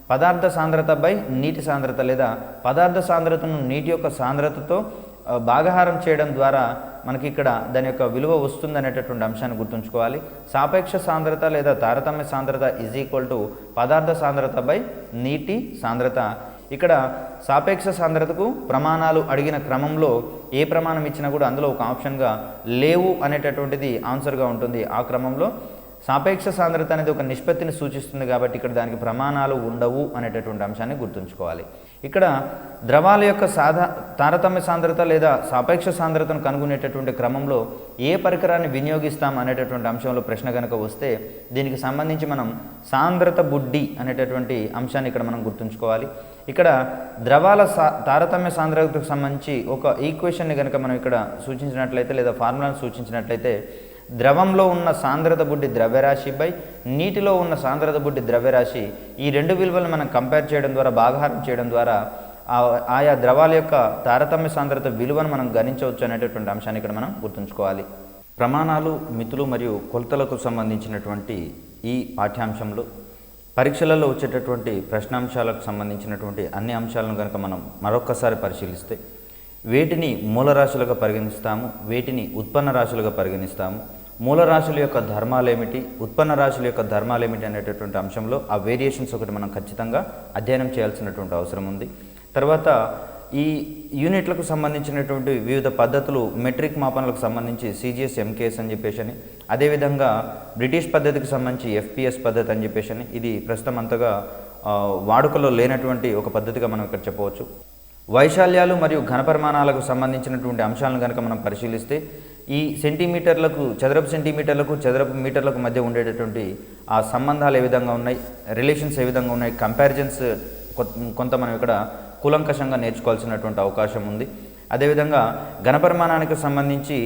పదార్థ సాంద్రత బై నీటి సాంద్రత లేదా పదార్థ సాంద్రతను నీటి యొక్క సాంద్రతతో భాగహారం చేయడం ద్వారా మనకి ఇక్కడ దాని యొక్క విలువ వస్తుంది అనేటటువంటి అంశాన్ని గుర్తుంచుకోవాలి. సాపేక్ష సాంద్రత లేదా తారతమ్య సాంద్రత పదార్థ సాంద్రత బై నీటి సాంద్రత. ఇక్కడ సాపేక్ష సాంద్రతకు ప్రమాణాలు అడిగిన క్రమంలో ఏ ప్రమాణం ఇచ్చినా కూడా అందులో ఒక ఆప్షన్గా లేవు అనేటటువంటిది ఆన్సర్గా ఉంటుంది. ఆ క్రమంలో సాపేక్ష సాంద్రత అనేది ఒక నిష్పత్తిని సూచిస్తుంది కాబట్టి ఇక్కడ దానికి ప్రమాణాలు ఉండవు అనేటటువంటి అంశాన్ని గుర్తుంచుకోవాలి. ఇక్కడ ద్రవాల యొక్క తారతమ్య సాంద్రత లేదా సాపేక్ష సాంద్రతను కనుగొనేటటువంటి క్రమంలో ఏ పరికరాన్ని వినియోగిస్తాం అనేటటువంటి అంశంలో ప్రశ్న కనుక వస్తే దీనికి సంబంధించి మనం సాంద్రత బుడ్డి అనేటటువంటి అంశాన్ని ఇక్కడ మనం గుర్తుంచుకోవాలి. ఇక్కడ ద్రవాల తారతమ్య సాంద్రతకు సంబంధించి ఒక ఈక్వేషన్ని కనుక మనం ఇక్కడ సూచించినట్లయితే లేదా ఫార్ములాను సూచించినట్లయితే ద్రవంలో ఉన్న సాంద్రత బుడ్డి ద్రవ్యరాశి బై నీటిలో ఉన్న సాంద్రత బుడ్డి ద్రవ్యరాశి ఈ రెండు విలువలను మనం కంపేర్ చేయడం ద్వారా భాగహారం చేయడం ద్వారా ఆయా ద్రవాల యొక్క తారతమ్య సాంద్రత విలువను మనం గణించవచ్చు అనేటటువంటి అంశాన్ని ఇక్కడ మనం గుర్తుంచుకోవాలి. ప్రమాణాలు, మితులు మరియు కొలతలకు సంబంధించినటువంటి ఈ పాఠ్యాంశంలో పరీక్షలలో వచ్చేటటువంటి ప్రశ్నాంశాలకు సంబంధించినటువంటి అన్ని అంశాలను కనుక మనం మరొక్కసారి పరిశీలిస్తే వేటిని మూలరాశులుగా పరిగణిస్తాము, వేటిని ఉత్పన్న రాశులుగా పరిగణిస్తాము, మూలరాశుల యొక్క ధర్మాలు ఏమిటి, ఉత్పన్న రాశుల యొక్క ధర్మాలు ఏమిటి అనేటటువంటి అంశంలో ఆ వేరియేషన్స్ ఒకటి మనం ఖచ్చితంగా అధ్యయనం చేయాల్సినటువంటి అవసరం ఉంది. తర్వాత ఈ యూనిట్లకు సంబంధించినటువంటి వివిధ పద్ధతులు మెట్రిక్ మాపనలకు సంబంధించి సిజిఎస్ ఎంకేఎస్ అని చెప్పేసి అని, అదేవిధంగా బ్రిటిష్ పద్ధతికి సంబంధించి ఎఫ్పిఎస్ పద్ధతి అని చెప్పేసి అని, ఇది ప్రస్తుతం అంతగా వాడుకలో లేనటువంటి ఒక పద్ధతిగా మనం ఇక్కడ చెప్పవచ్చు. వైశాల్యాలు మరియు ఘనపరిమాణాలకు సంబంధించినటువంటి అంశాలను కనుక మనం పరిశీలిస్తే ఈ సెంటీమీటర్లకు, చదరపు మీటర్లకు మధ్య ఉండేటటువంటి ఆ సంబంధాలు ఏ విధంగా ఉన్నాయి, రిలేషన్స్ ఏ విధంగా ఉన్నాయి, కంపారిజన్స్ కొంత మనం ఇక్కడ కూలంకషంగా నేర్చుకోవాల్సినటువంటి అవకాశం ఉంది. అదేవిధంగా ఘనపరిమాణానికి సంబంధించి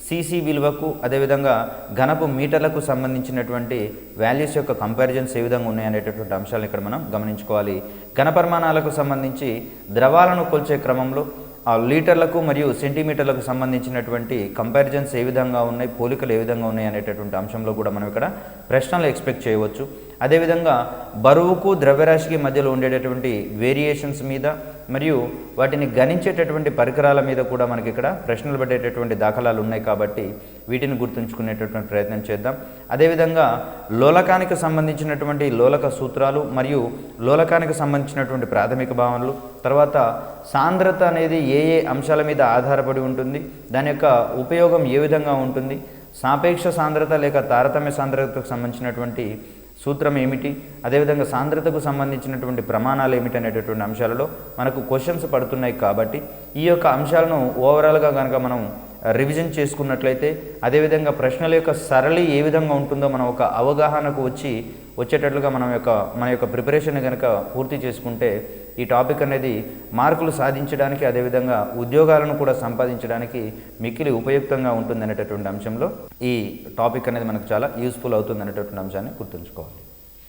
సీసీ విలువకు, అదేవిధంగా ఘనపు మీటర్లకు సంబంధించినటువంటి వాల్యూస్ యొక్క కంపారిజన్స్ ఏ విధంగా ఉన్నాయనేటటువంటి అంశాలను ఇక్కడ మనం గమనించుకోవాలి. ఘనపరిమాణాలకు సంబంధించి ద్రవాలను కొలిచే క్రమంలో ఆ లీటర్లకు మరియు సెంటీమీటర్లకు సంబంధించినటువంటి కంపారిజన్స్ ఏ విధంగా ఉన్నాయి, పోలికలు ఏ విధంగా ఉన్నాయి అనేటటువంటి అంశంలో కూడా మనం ఇక్కడ ప్రశ్నలు ఎక్స్పెక్ట్ చేయవచ్చు. అదేవిధంగా బరువుకు ద్రవ్యరాశికి మధ్యలో ఉండేటటువంటి వేరియేషన్స్ మీద మరియు వాటిని గణించేటటువంటి పరికరాల మీద కూడా మనకి ఇక్కడ ప్రశ్నలు పడేటటువంటి దాఖలాలు ఉన్నాయి కాబట్టి వీటిని గుర్తుంచుకునేటటువంటి ప్రయత్నం చేద్దాం. అదేవిధంగా లోలకానికి సంబంధించినటువంటి లోలక సూత్రాలు మరియు లోలకానికి సంబంధించినటువంటి ప్రాథమిక భావనలు, తర్వాత సాంద్రత అనేది ఏ ఏ అంశాల మీద ఆధారపడి ఉంటుంది, దాని యొక్క ఉపయోగం ఏ విధంగా ఉంటుంది, సాపేక్ష సాంద్రత లేక తారతమ్య సాంద్రతకు సంబంధించినటువంటి సూత్రం ఏమిటి, అదేవిధంగా సాంద్రతకు సంబంధించినటువంటి ప్రమాణాలు ఏమిటి అనేటటువంటి అంశాలలో మనకు క్వశ్చన్స్ పడుతున్నాయి కాబట్టి ఈ యొక్క అంశాలను ఓవరాల్గా కనుక మనం రివిజన్ చేసుకున్నట్లయితే, అదేవిధంగా ప్రశ్నల యొక్క సరళి ఏ విధంగా ఉంటుందో మనం ఒక అవగాహనకు వచ్చేటట్లుగా మన యొక్క ప్రిపరేషన్ కనుక పూర్తి చేసుకుంటే ఈ టాపిక్ అనేది మార్కులు సాధించడానికి, అదేవిధంగా ఉద్యోగాలను కూడా సంపాదించడానికి మిక్కిలి ఉపయుక్తంగా ఉంటుంది అనేటటువంటి అంశంలో ఈ టాపిక్ అనేది మనకు చాలా యూస్ఫుల్ అవుతుంది అనేటటువంటి అంశాన్ని గుర్తుంచుకోవాలి.